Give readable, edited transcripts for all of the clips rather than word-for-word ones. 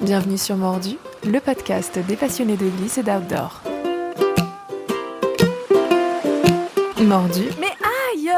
Bienvenue sur Mordu, le podcast des passionnés de glisse et d'outdoor. Mordu, mais aïe!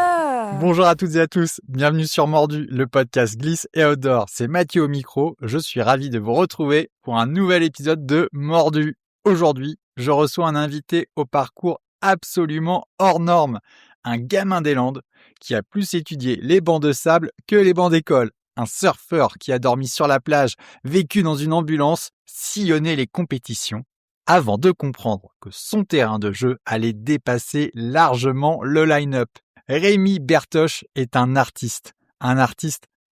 Bonjour à toutes et à tous, bienvenue sur Mordu, le podcast glisse et outdoor. C'est Mathieu au micro, je suis ravi de vous retrouver pour un nouvel épisode de Mordu. Aujourd'hui, je reçois un invité au parcours absolument hors norme, un gamin des Landes qui a plus étudié les bancs de sable que les bancs d'école. Un surfeur qui a dormi sur la plage, vécu dans une ambulance, sillonné les compétitions, avant de comprendre que son terrain de jeu allait dépasser largement le line-up. Rémi Bertoche est un artiste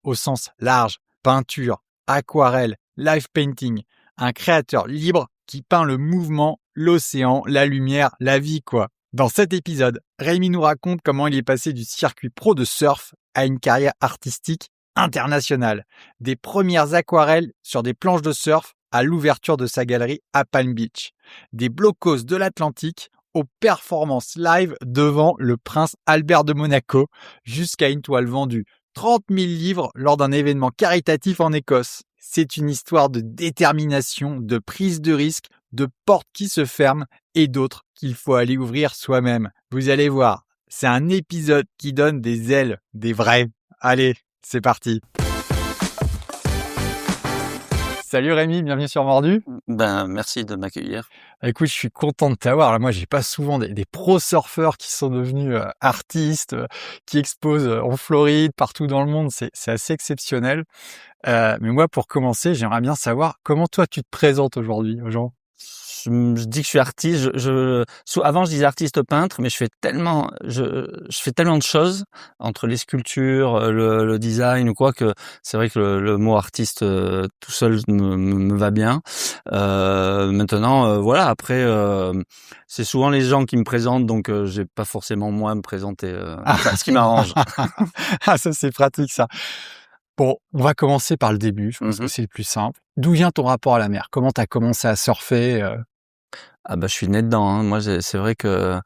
au sens large, peinture, aquarelle, live painting, un créateur libre qui peint le mouvement, l'océan, la lumière, la vie quoi. Dans cet épisode, Rémi nous raconte comment il est passé du circuit pro de surf à une carrière artistique internationale, des premières aquarelles sur des planches de surf à l'ouverture de sa galerie à Palm Beach, des blocos de l'Atlantique aux performances live devant le prince Albert de Monaco, jusqu'à une toile vendue 30 000 livres lors d'un événement caritatif en Écosse. C'est une histoire de détermination, de prise de risque, de portes qui se ferment et d'autres qu'il faut aller ouvrir soi-même. Vous allez voir, c'est un épisode qui donne des ailes, des vrais. Allez, c'est parti. Salut Rémi, bienvenue sur Mordu. Merci de m'accueillir. Écoute, je suis content de t'avoir. Là, moi, j'ai pas souvent des pro surfeurs qui sont devenus artistes, qui exposent en Floride, partout dans le monde. C'est assez exceptionnel. Mais moi, pour commencer, j'aimerais bien savoir comment toi tu te présentes aujourd'hui aux gens. Je dis que je suis artiste. Avant, je disais artiste peintre, mais je fais tellement de choses entre les sculptures, le design ou quoi que c'est vrai que le mot artiste tout seul me va bien. Maintenant, voilà. Après, c'est souvent les gens qui me présentent, donc j'ai pas forcément moi à me présenter. Ce qui m'arrange. Ah, ça c'est pratique ça. Bon, on va commencer par le début, je pense que c'est le plus simple. D'où vient ton rapport à la mer? Comment tu as commencé à surfer? Je suis né dedans, hein. Moi, c'est vrai que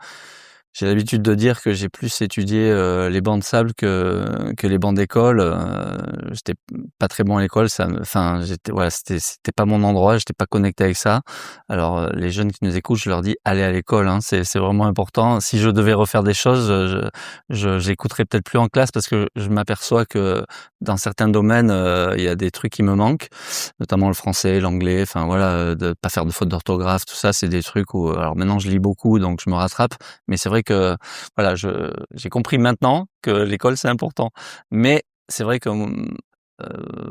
j'ai l'habitude de dire que j'ai plus étudié les bancs de sable que les bancs d'école. J'étais pas très bon à l'école, c'était pas mon endroit, j'étais pas connecté avec ça. Alors les jeunes qui nous écoutent, je leur dis allez à l'école, hein, c'est vraiment important. Si je devais refaire des choses, j'écouterais peut-être plus en classe parce que je m'aperçois que dans certains domaines, il y a des trucs qui me manquent, notamment le français, l'anglais, enfin voilà, de pas faire de fautes d'orthographe, tout ça, c'est des trucs où alors maintenant je lis beaucoup donc je me rattrape, mais c'est vrai que voilà, j'ai compris maintenant que l'école c'est important. Mais c'est vrai que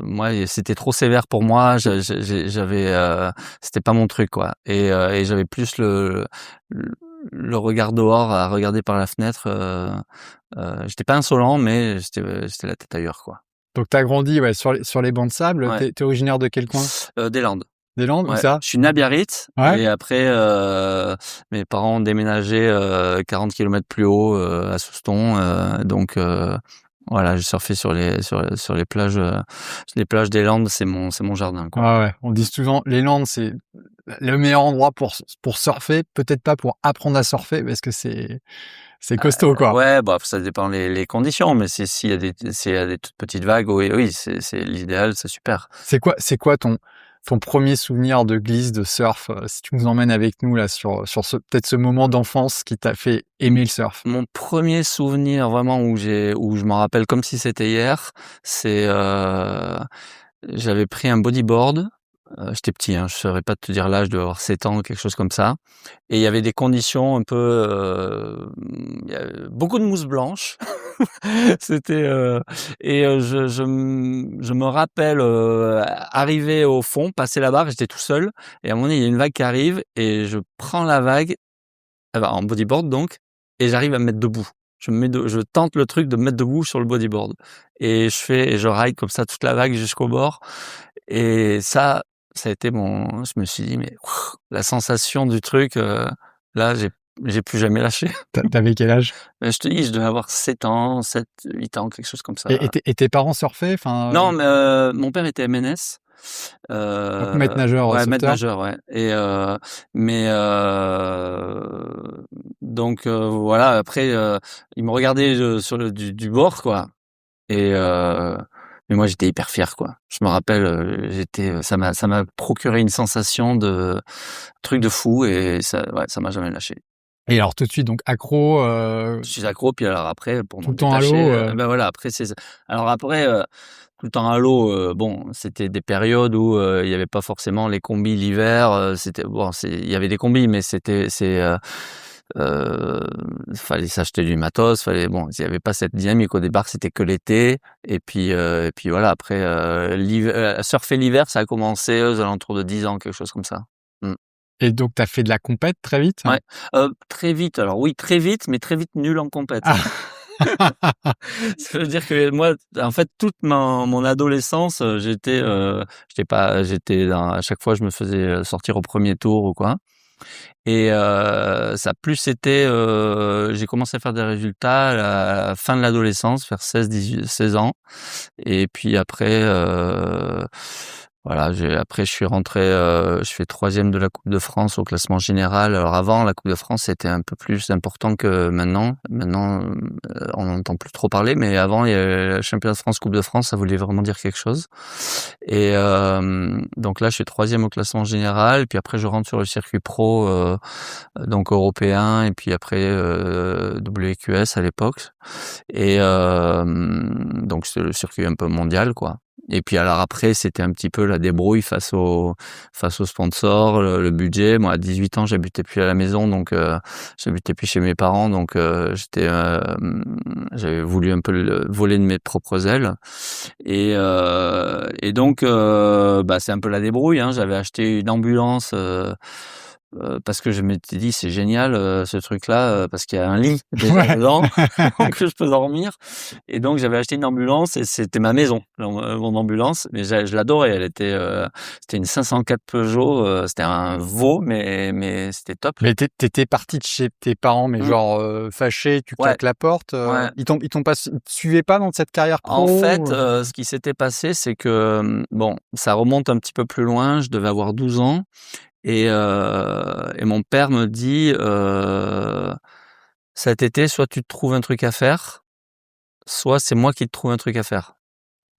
moi c'était trop sévère pour moi, c'était pas mon truc quoi. Et j'avais plus le regard dehors à regarder par la fenêtre. J'étais pas insolent, mais j'étais la tête ailleurs quoi. Donc t'as grandi sur les bancs de sable. Ouais. T'es originaire de quel coin? Des Landes. Des Landes, Ouais. où ça? Je suis né à Biarritz, Ouais. et après mes parents ont déménagé 40 km plus haut à Souston, donc voilà, j'ai surfé sur les plages des Landes, c'est mon jardin quoi. Ah ouais, on dit souvent les Landes c'est le meilleur endroit pour surfer, peut-être pas pour apprendre à surfer parce que c'est costaud quoi. Ouais, ça dépend les conditions, mais s'il y a des toutes petites vagues, oui, c'est l'idéal, c'est super. C'est quoi ton premier souvenir de glisse, de surf, si tu nous emmènes avec nous là sur peut-être ce moment d'enfance qui t'a fait aimer le surf? Mon premier souvenir vraiment où je m'en rappelle comme si c'était hier, c'est j'avais pris un bodyboard. J'étais petit, hein, je saurais pas te dire l'âge, de avoir 7 ans, quelque chose comme ça. Et il y avait des conditions un peu, il y a beaucoup de mousse blanche. C'était je me rappelle arriver au fond, passer la barre, j'étais tout seul. Et à un moment donné, il y a une vague qui arrive et je prends la vague, en bodyboard donc, et j'arrive à me mettre debout. Je tente le truc de me mettre debout sur le bodyboard et je ride comme ça toute la vague jusqu'au bord. Et ça a été je me suis dit mais la sensation du truc, là j'ai plus jamais lâché. T'avais quel âge? Je te dis, je devais avoir 7 ans, 8 ans, quelque chose comme ça. Et tes parents surfaient? Enfin, Non, mais mon père était MNS. donc maître nageur, Ouais, sauveteur? maître nageur, ouais. Et donc voilà. Après, il me regardait sur du bord, quoi. Et Mais moi, j'étais hyper fier, quoi. Je me rappelle, ça m'a procuré une sensation de truc de fou et ça m'a jamais lâché. Et alors tout de suite, donc accro, Je suis accro, puis alors après, pour tout m'en le temps à l'eau. détacher, ben voilà, après alors après, tout le temps à l'eau, bon, c'était des périodes où il y avait pas forcément les combis l'hiver. Il y avait des combis, mais fallait s'acheter du matos, il y avait pas cette dynamique. Au départ, c'était que l'été, et puis voilà. Après, surfer l'hiver, ça a commencé aux alentours de 10 ans, quelque chose comme ça. Et donc tu as fait de la compète très vite? Ouais, très vite. Alors oui, très vite, mais très vite nul en compète. Ah. Ça veut dire que moi, en fait, toute mon adolescence, j'étais à chaque fois, je me faisais sortir au premier tour ou quoi. Et ça a plus été, j'ai commencé à faire des résultats à la fin de l'adolescence, vers 16 ans. Et puis après, voilà, après je suis rentré, je fais 3e de la Coupe de France au classement général. Alors avant, la Coupe de France, c'était un peu plus important que maintenant. Maintenant, on n'entend plus trop parler, mais avant, il y avait le championnat de France, Coupe de France, ça voulait vraiment dire quelque chose. Et donc là, je suis 3e au classement général. Puis après, je rentre sur le circuit pro, donc européen, et puis après WQS à l'époque. Et donc c'est le circuit un peu mondial, quoi. Et puis alors après, c'était un petit peu la débrouille face aux sponsors, le budget. Moi, à 18 ans, j'habitais plus à la maison, donc j'habitais plus chez mes parents, donc j'avais voulu un peu voler de mes propres ailes. Et donc c'est un peu la débrouille, hein. J'avais acheté une ambulance parce que je m'étais dit c'est génial ce truc-là, parce qu'il y a un lit déjà dedans donc je peux dormir. Et donc j'avais acheté une ambulance et c'était ma maison, mon ambulance. Mais je l'adorais. Elle était, c'était une 504 Peugeot. C'était un veau, mais c'était top. Mais t'étais parti de chez tes parents, mais genre fâché, tu claques la porte. Ouais. Ils te suivaient pas dans cette carrière pro? En fait, ce qui s'était passé, c'est que bon, ça remonte un petit peu plus loin. Je devais avoir 12 ans. Et mon père me dit, cet été, soit tu te trouves un truc à faire, soit c'est moi qui te trouve un truc à faire.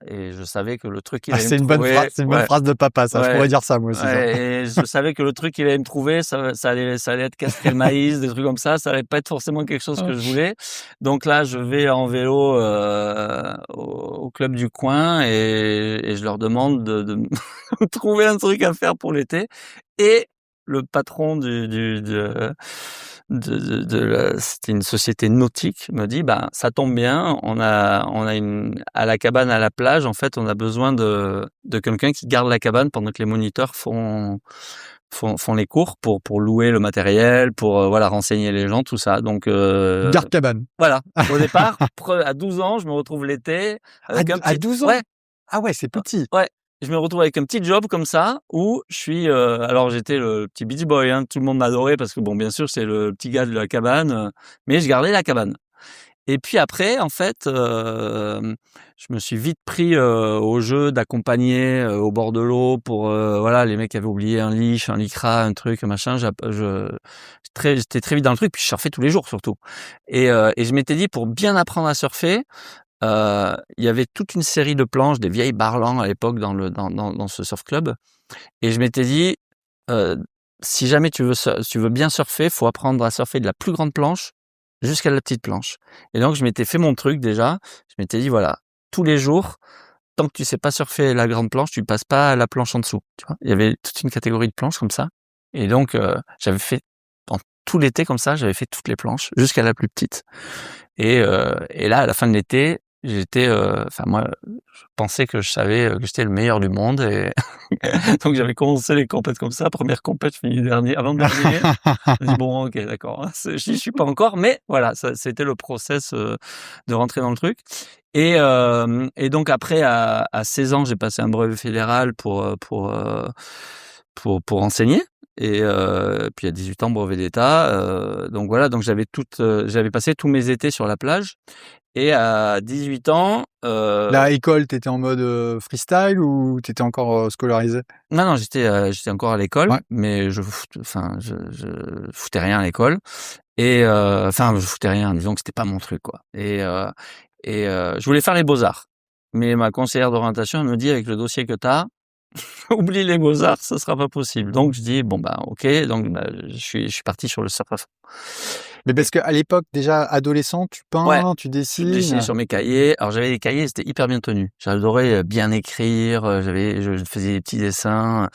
Et je savais que le truc qu'il allait me trouver... C'est une bonne phrase de papa, ça. Ouais. Je pourrais dire ça, moi aussi. Et je savais que le truc qu'il allait me trouver, ça allait être casser le maïs, des trucs comme ça. Ça allait pas être forcément quelque chose que je voulais. Donc là, je vais en vélo au club du coin et je leur demande de me trouver un truc à faire pour l'été. Et le patron c'était une société nautique, me dit ça tombe bien, on a à la cabane à la plage, en fait, on a besoin de quelqu'un qui garde la cabane pendant que les moniteurs font les cours pour louer le matériel, pour renseigner les gens, tout ça. Donc garde cabane. Voilà. Au départ, à 12 ans, je me retrouve l'été avec à 12 ans. Ouais. Ah ouais, c'est petit. Ouais. Je me retrouve avec un petit job comme ça où je suis alors j'étais le petit beach boy, hein, tout le monde m'adorait parce que bon, bien sûr, c'est le petit gars de la cabane, mais je gardais la cabane. Et puis après, en fait, je me suis vite pris au jeu d'accompagner au bord de l'eau pour les mecs qui avaient oublié un leash, un lycra, un truc, machin. J'étais très vite dans le truc, puis je surfais tous les jours surtout. Et je m'étais dit, pour bien apprendre à surfer, il y avait toute une série de planches, des vieilles Barlan à l'époque dans ce surf club. Et je m'étais dit, si jamais tu veux bien surfer, faut apprendre à surfer de la plus grande planche jusqu'à la petite planche. Et donc je m'étais fait mon truc déjà. Je m'étais dit voilà, tous les jours, tant que tu sais pas surfer la grande planche, tu passes pas à la planche en dessous. Tu vois, il y avait toute une catégorie de planches comme ça. Et donc j'avais fait tout l'été comme ça, j'avais fait toutes les planches jusqu'à la plus petite. Et là, à la fin de l'été, j'étais, moi, je pensais que je savais que j'étais le meilleur du monde, et donc j'avais commencé les compètes comme ça. Première compète, je finis avant-dernier. Je dis bon, ok, d'accord. Je suis pas encore, mais voilà, c'était le process de rentrer dans le truc. Et donc après, à 16 ans, j'ai passé un brevet fédéral pour enseigner. Et puis à 18 ans, brevet d'État. Donc voilà, donc j'avais passé tous mes étés sur la plage. Et à 18 ans... La école, t'étais en mode freestyle ou t'étais encore scolarisé? Non, j'étais encore à l'école, ouais. Mais je foutais rien à l'école. Et je foutais rien, disons que c'était pas mon truc, quoi. Et je voulais faire les beaux-arts. Mais ma conseillère d'orientation, elle me dit, avec le dossier que t'as, oublie les beaux-arts, ça sera pas possible. Donc, je dis, bon, bah, ok. Donc, bah, je suis parti sur le surf à fond. Mais parce qu'à l'époque, déjà adolescent, tu Ouais. peins, tu Je dessinais dessines. sur mes cahiers. Alors, j'avais des cahiers, c'était hyper bien tenu. J'adorais bien écrire. Je faisais des petits dessins.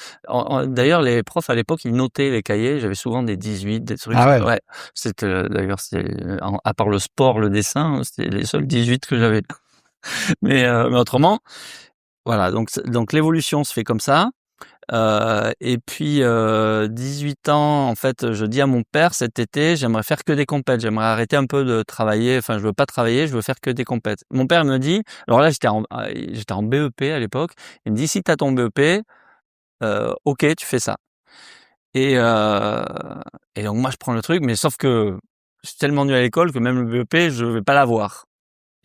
D'ailleurs, les profs à l'époque, ils notaient les cahiers. J'avais souvent des 18, des trucs. Ah ouais. Ouais. D'ailleurs, à part le sport, le dessin, c'était les seuls 18 que j'avais. Mais autrement, voilà. Donc l'évolution se fait comme ça. Et puis 18 ans, en fait, je dis à mon père cet été, j'aimerais faire que des compètes, j'aimerais arrêter un peu de travailler, enfin je veux pas travailler, je veux faire que des compètes. Mon père me dit, alors là j'étais en BEP à l'époque, il me dit si tu as ton BEP, OK, tu fais ça. Et donc moi je prends le truc, mais sauf que je suis tellement nul à l'école que même le BEP, je vais pas l'avoir.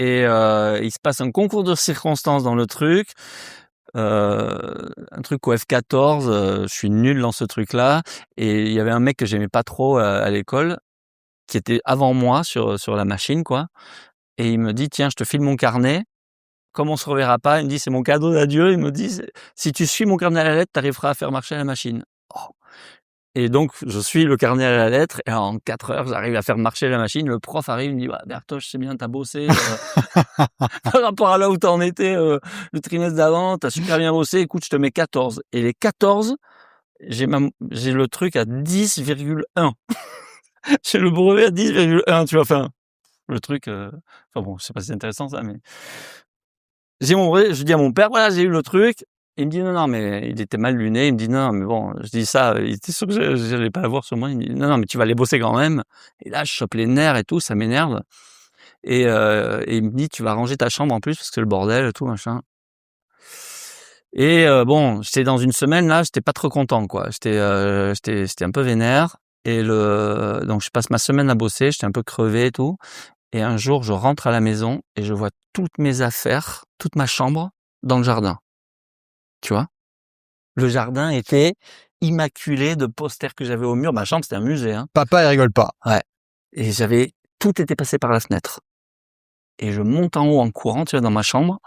Et il se passe un concours de circonstances dans le truc. Un truc au F14, je suis nul dans ce truc-là, et il y avait un mec que j'aimais pas trop à l'école, qui était avant moi sur la machine, quoi, et il me dit: «Tiens, je te file mon carnet, comme on se reverra pas», il me dit: «C'est mon cadeau d'adieu», il me dit: «Si tu suis mon carnet à la lettre, t'arriveras à faire marcher la machine». Oh. Et donc je suis le carnet à la lettre, et en 4 heures, j'arrive à faire marcher la machine. Le prof arrive, il me dit: «Bah, Bertoche, c'est bien, t'as bossé, par rapport à là où t'en étais le trimestre d'avant, t'as super bien bossé, écoute, je te mets 14». Et les 14, j'ai le truc à 10,1. J'ai le brevet à 10,1, tu vois, enfin, le truc, enfin bon, je sais pas si c'est intéressant ça, mais j'ai mon brevet, je dis à mon père: «Voilà, j'ai eu le truc». Il me dit: «Non, non», mais il était mal luné, il me dit: «Non, mais bon», je dis ça, il était sûr que j'allais pas l'avoir sur moi, il me dit: «Non, non, mais tu vas aller bosser quand même». Et là, je chope les nerfs et tout, ça m'énerve. Et il me dit: «Tu vas ranger ta chambre en plus parce que c'est le bordel et tout machin». Et bon, j'étais dans une semaine là, j'étais pas trop content, quoi. J'étais un peu vénère, et donc je passe ma semaine à bosser, j'étais un peu crevé et tout, et un jour, je rentre à la maison et je vois toutes mes affaires, toute ma chambre dans le jardin. Tu vois? Le jardin était immaculé de posters que j'avais au mur. Ma chambre, c'était un musée, hein. Papa, il rigole pas. Ouais. Et tout était passé par la fenêtre. Et je monte en haut en courant, tu vois, dans ma chambre.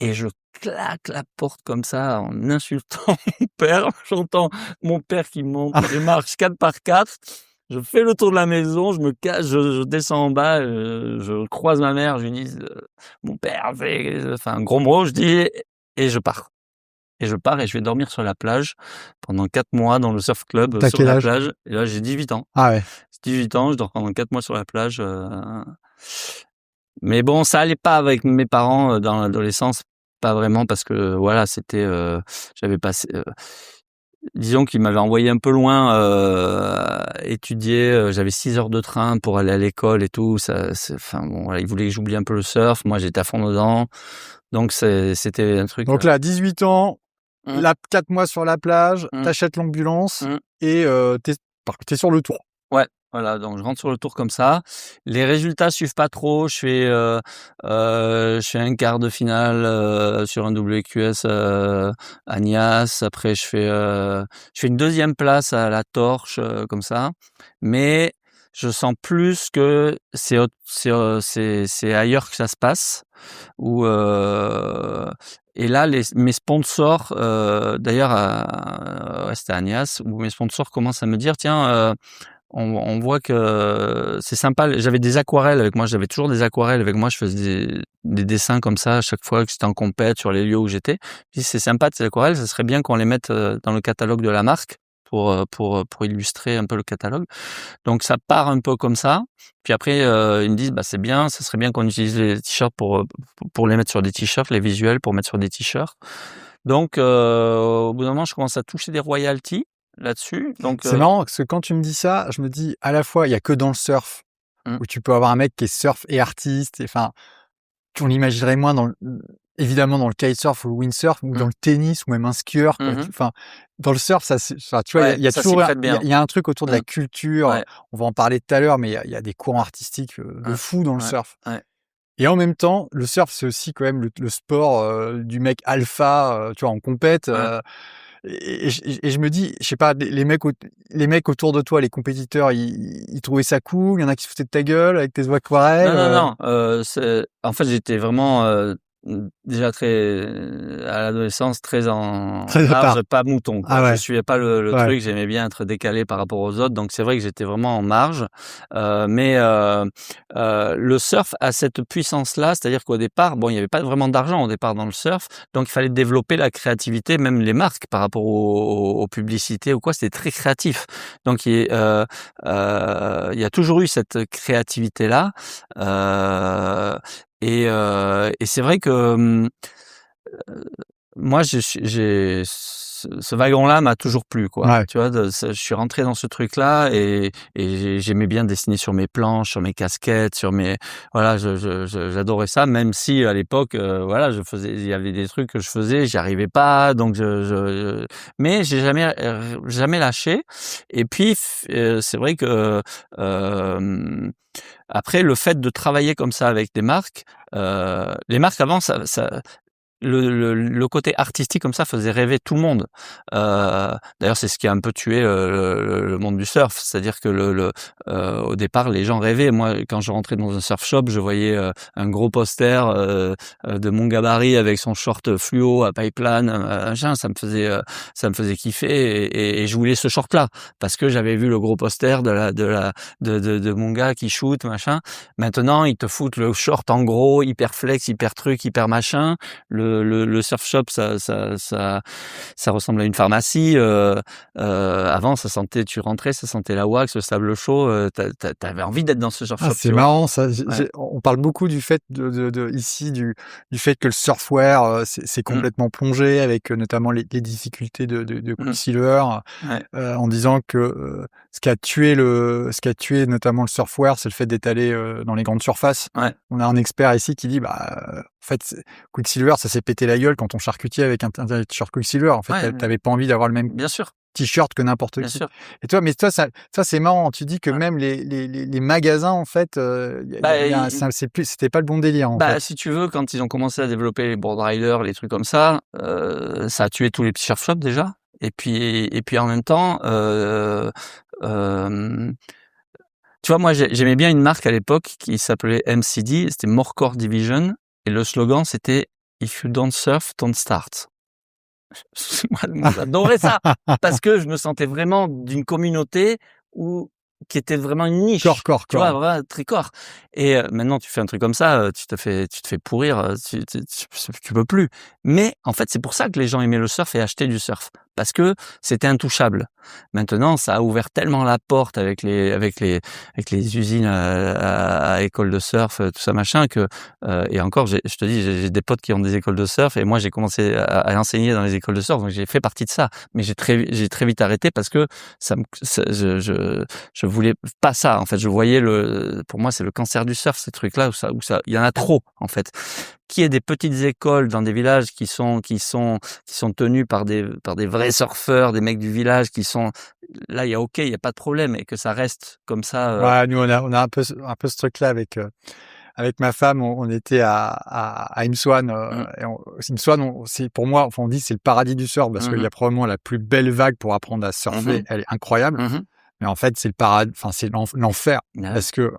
Et je claque la porte comme ça en insultant mon père. J'entends mon père qui monte les marches 4 par 4. Je fais le tour de la maison, je me cache, je descends en bas, je croise ma mère, je lui dis mon père fait, enfin un gros mot, je dis, et je pars. Et je pars et je vais dormir sur la plage pendant 4 mois dans le surf club T'as sur quel la âge? plage. Et là, j'ai 18 ans. Ah ouais. 18 ans, je dors pendant 4 mois sur la plage. Mais bon, ça allait pas avec mes parents dans l'adolescence, pas vraiment, parce que voilà, c'était, j'avais passé, disons qu'ils m'avaient envoyé un peu loin étudier. J'avais 6 heures de train pour aller à l'école et tout. Enfin bon, voilà, ils voulaient que j'oublie un peu le surf. Moi, j'étais à fond dedans, donc c'était un truc. Donc là, 18 ans, Mmh. là, 4 mois sur la plage, Mmh. t'achètes l'ambulance Mmh. et t'es sur le tour. Ouais, voilà, donc je rentre sur le tour comme ça. Les résultats suivent pas trop. Je fais un quart de finale sur un WQS à Nias. Après, je fais une deuxième place à la Torche, comme ça. Mais je sens plus que c'est ailleurs que ça se passe. Et là, mes sponsors, d'ailleurs, ouais, c'était à Nias, où mes sponsors commencent à me dire: «Tiens, on voit que c'est sympa». J'avais des aquarelles avec moi, j'avais toujours des aquarelles avec moi, je faisais des dessins comme ça à chaque fois que j'étais en compète sur les lieux où j'étais. Je dis: «C'est sympa ces aquarelles, ça serait bien qu'on les mette dans le catalogue de la marque pour illustrer un peu le catalogue». Donc ça part un peu comme ça. Puis après, ils me disent: «Bah, c'est bien, ça serait bien qu'on utilise les t-shirts pour les mettre sur des t-shirts, les visuels pour mettre sur des t-shirts». Donc au bout d'un moment, je commence à toucher des royalties là-dessus. Donc C'est marrant parce que quand tu me dis ça, je me dis à la fois, il y a que dans le surf Mmh. où tu peux avoir un mec qui est surf et artiste. Enfin, on l'imaginerait moins évidemment dans le kitesurf ou le windsurf ou Mmh. dans le tennis ou même un skieur, quoi. Mmh. Enfin, dans le surf, enfin, tu vois, Ouais, il y a ça s'y toujours prête bien. il y a un truc autour de la Mmh. culture. Ouais. On va en parler tout à l'heure, mais il y a des courants artistiques de Ouais. fou dans le Ouais. surf. Ouais. Et en même temps, le surf, c'est aussi quand même le sport du mec alpha, tu vois, en compète. Ouais. et je me dis, je sais pas, les mecs autour de toi, les compétiteurs, ils trouvaient ça cool. Il y en a qui se foutaient de ta gueule avec tes aquarelles. En fait, j'étais vraiment déjà très à l'adolescence très en Très à part. marge, pas mouton, quoi. Ah ouais. Je suivais pas le Ouais. truc, j'aimais bien être décalé par rapport aux autres, donc c'est vrai que j'étais vraiment en marge. Le surf a cette puissance-là, c'est-à-dire qu'au départ, bon, il y avait pas vraiment d'argent au départ dans le surf, donc il fallait développer la créativité, même les marques par rapport aux publicités ou quoi, c'était très créatif. Donc il y a toujours eu cette créativité-là. Et c'est vrai que moi, j'ai ce wagon-là m'a toujours plu, quoi. Ouais. Tu vois, je suis rentré dans ce truc-là et j'aimais bien dessiner sur mes planches, sur mes casquettes, sur mes voilà, j'adorais ça, même si à l'époque, voilà, il y avait des trucs que je faisais, j'y arrivais pas, donc mais j'ai jamais lâché. Et puis, c'est vrai que après, le fait de travailler comme ça avec des marques, les marques avant, le côté artistique comme ça faisait rêver tout le monde. D'ailleurs, c'est ce qui a un peu tué le monde du surf. C'est-à-dire que au départ, les gens rêvaient. Moi, quand je rentrais dans un surf shop, je voyais un gros poster de mon gabarit avec son short fluo à pipeline, machin. Ça me faisait kiffer et je voulais ce short-là parce que j'avais vu le gros poster de mon gars qui shoot, machin. Maintenant, ils te foutent le short en gros, hyper flex, hyper truc, hyper machin. Le surf shop, ça ressemble à une pharmacie. Avant, tu rentrais, ça sentait la wax, le sable chaud. T'avais envie d'être dans ce surf shop. C'est marrant ça. Ouais. On parle beaucoup du fait ici du fait que le surfwear c'est complètement plongé avec notamment les difficultés de Quicksilver, Ouais. en disant que ce qui a tué notamment le surfwear, c'est le fait d'être allé dans les grandes surfaces. Ouais. On a un expert ici qui dit en fait Quicksilver, ça s'est pété la gueule quand on charcutier avec un t-shirt Quicksilver. En fait, Ouais. t'avais pas envie d'avoir le même Bien sûr. t-shirt que n'importe Bien qui. sûr. Et toi, ça c'est marrant. Tu dis que même les magasins, en fait, c'était pas le bon délire, en fait. Si tu veux, quand ils ont commencé à développer les board riders, les trucs comme ça a tué tous les petits surf shops déjà. Et puis en même temps, tu vois, moi j'aimais bien une marque à l'époque qui s'appelait MCD, c'était Morecore Division, et le slogan c'était If you don't surf, don't start. Moi, j'adorais ça parce que je me sentais vraiment d'une communauté qui était vraiment une niche. Corps. Tu vois, vraiment très corps. Et maintenant, tu fais un truc comme ça, tu te fais pourrir, tu peux plus. Mais en fait, c'est pour ça que les gens aimaient le surf et achetaient du surf parce que c'était intouchable. Maintenant, ça a ouvert tellement la porte avec les usines à écoles de surf, tout ça machin que et encore, je te dis, j'ai des potes qui ont des écoles de surf et moi j'ai commencé à enseigner dans les écoles de surf, donc j'ai fait partie de ça. Mais j'ai très vite arrêté parce que je voulais pas ça. En fait, je voyais pour moi c'est le cancer du surf, ces trucs-là où ça, il y en a trop en fait. Qu'il y ait des petites écoles dans des villages qui sont tenues par des vrais surfeurs, des mecs du village qui sont là, il y a pas de problème et que ça reste comme ça. Ouais, nous on a un peu ce truc-là avec ma femme. On était à Imswan. Imswan, c'est pour moi, enfin on dit c'est le paradis du surf parce qu'il y a probablement la plus belle vague pour apprendre à surfer. Elle est incroyable. Mais en fait, c'est le paradis, enfin, c'est l'enfer. Parce que,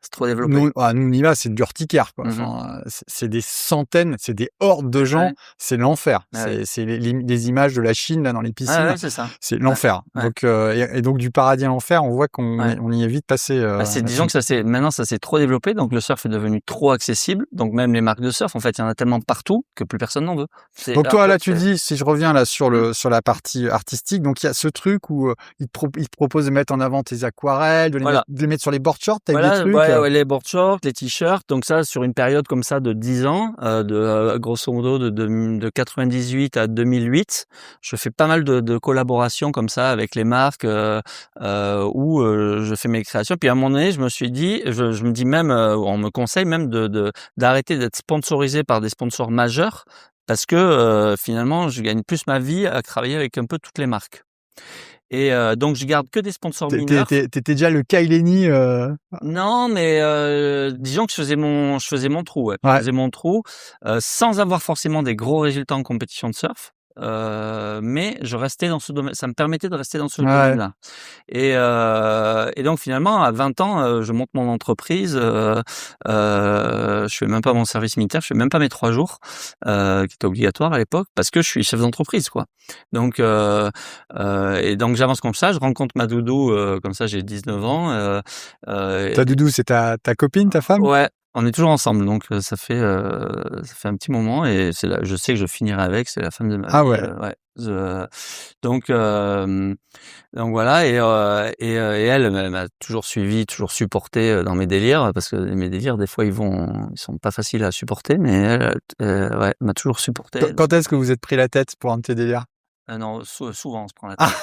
c'est trop développé. Nous, on y va, c'est du urticaire, quoi. Enfin, c'est des centaines, c'est des hordes de gens, c'est l'enfer. C'est les images de la Chine, là, dans les piscines. C'est ça. C'est l'enfer. Donc, et donc, du paradis à l'enfer, on voit on y est vite passé. Disons que maintenant, ça s'est trop développé, donc le surf est devenu trop accessible. Donc, même les marques de surf, en fait, il y en a tellement partout que plus personne n'en veut. Donc, toi, là, tu dis, si je reviens là sur la partie artistique, donc il y a ce truc où ils te proposent de mettre en avant tes aquarelles, de les mettre sur les board shorts avec des trucs. Les board shorts, les t-shirts. Donc ça, sur une période comme ça de 10 ans, grosso modo de 98 à 2008, je fais pas mal de collaborations comme ça avec les marques où je fais mes créations. Puis à un moment donné, je me suis dit, je me dis même, on me conseille même d'arrêter d'être sponsorisé par des sponsors majeurs parce que finalement, je gagne plus ma vie à travailler avec un peu toutes les marques. Et donc je garde que des sponsors mineurs. T'étais déjà le Kaileni Non, mais disons que je faisais mon trou. Ouais. Je faisais mon trou sans avoir forcément des gros résultats en compétition de surf. mais je restais dans ce domaine. Ça me permettait de rester dans ce Ouais. domaine-là. Et donc finalement, à 20 ans, je monte mon entreprise. Je fais même pas mon service militaire, je fais même pas mes 3 jours, qui étaient obligatoires à l'époque, parce que je suis chef d'entreprise, quoi. Donc, et donc j'avance comme ça. Je rencontre ma doudou, comme ça, j'ai 19 ans. Ta doudou, c'est ta copine, ta femme? Ouais, on est toujours ensemble, donc ça fait un petit moment et c'est là, je sais que je finirai avec, c'est la femme de ma vie. Ah ouais. Ouais. Donc voilà et elle m'a toujours suivi, toujours supporté dans mes délires parce que mes délires des fois ils sont pas faciles à supporter, mais elle, ouais, m'a toujours supporté. Quand est-ce que vous êtes pris la tête pour un de tes délires? Non, souvent on se prend la tête. Ah!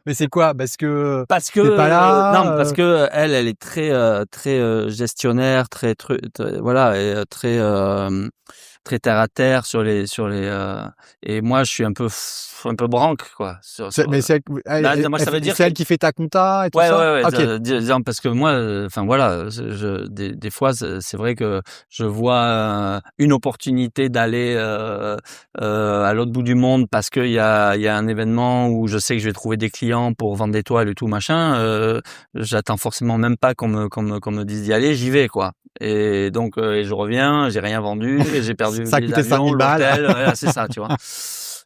Mais c'est quoi? Parce que Parce que t'es pas là, non, parce que elle est très gestionnaire, très voilà et très terre à terre sur les et moi je suis un peu branque quoi mais c'est moi ça veut dire c'est elle qui fait ta compta et tout ouais ça? ouais OK. disons parce que moi enfin voilà des fois c'est vrai que je vois une opportunité d'aller à l'autre bout du monde parce qu'il y a un événement où je sais que je vais trouver des clients pour vendre des toiles et tout machin, j'attends forcément même pas qu'on me dise d'y aller, j'y vais quoi. Et donc et je reviens, j'ai rien vendu, et j'ai perdu Ça a le billet coûté 5 d'avion, 000 balles. l'hôtel, voilà, c'est ça, tu vois.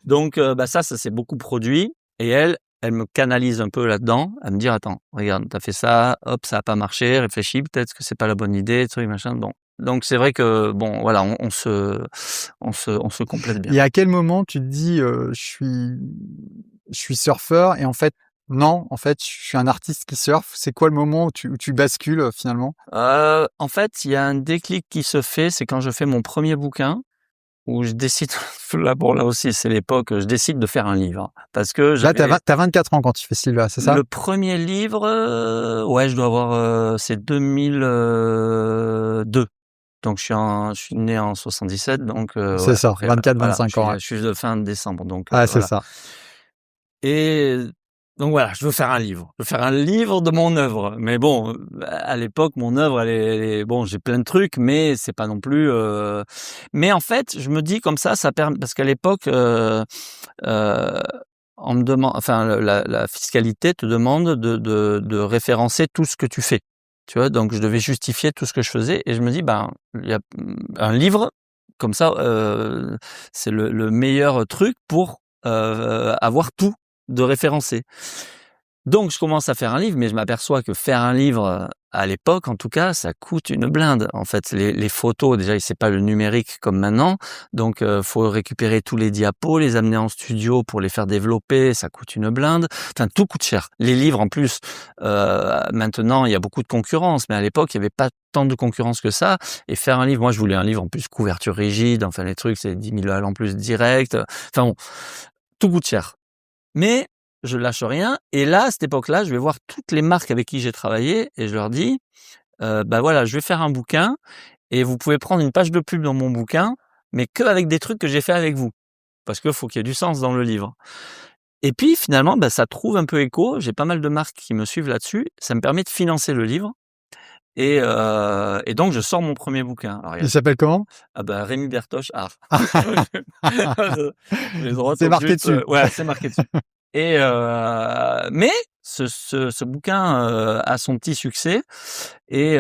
Donc ça s'est beaucoup produit et elle me canalise un peu là-dedans, à me dire attends, regarde, t'as fait ça, hop, ça a pas marché, réfléchis, peut-être que c'est pas la bonne idée, truc machin. Bon, donc c'est vrai que bon, voilà, on se complète bien. Et à quel moment tu te dis je suis surfeur et en fait non, en fait je suis un artiste qui surfe. C'est quoi le moment où tu bascules finalement? En fait, il y a un déclic qui se fait, c'est quand je fais mon premier bouquin où je décide là bon là aussi c'est l'époque, je décide de faire un livre parce que Là, t'as 24 ans quand tu fais ce livre-là, c'est ça? le premier livre, ouais, je dois avoir, c'est 2002. Donc je suis né en 77, donc C'est ouais, à peu ça, près, 24-25 ans. Ouais. je suis de fin décembre, donc Ah, c'est voilà. ça. Et donc voilà, je veux faire un livre. Je veux faire un livre de mon œuvre. Mais bon, à l'époque, mon œuvre, elle est bon, j'ai plein de trucs, mais c'est pas non plus. Mais en fait, je me dis comme ça permet parce qu'à l'époque, on me demande, enfin, la fiscalité te demande de référencer tout ce que tu fais. Tu vois, donc je devais justifier tout ce que je faisais, et je me dis, ben, il y a un livre comme ça, c'est le meilleur truc pour avoir tout de référencé. Donc je commence à faire un livre, mais je m'aperçois que faire un livre, à l'époque en tout cas, ça coûte une blinde. En fait, les photos, déjà, c'est pas le numérique comme maintenant, donc faut récupérer tous les diapos, les amener en studio pour les faire développer, ça coûte une blinde. Enfin, tout coûte cher. Les livres, en plus, maintenant, il y a beaucoup de concurrence, mais à l'époque, il y avait pas tant de concurrence que ça. Et faire un livre, moi, je voulais un livre en plus couverture rigide, enfin les trucs, c'est 10 000 balles en plus direct. Enfin bon, tout coûte cher. Mais je lâche rien. Et là, à cette époque-là, je vais voir toutes les marques avec qui j'ai travaillé et je leur dis, bah voilà, je vais faire un bouquin et vous pouvez prendre une page de pub dans mon bouquin, mais que avec des trucs que j'ai fait avec vous, parce que faut qu'il y ait du sens dans le livre. Et puis finalement, bah, ça trouve un peu écho. J'ai pas mal de marques qui me suivent là-dessus. Ça me permet de financer le livre. Et donc je sors mon premier bouquin. Alors, Il s'appelle comment? ah bah Rémi Bertoche art. C'est marqué dessus. Ouais, c'est marqué dessus. Et mais ce bouquin a son petit succès et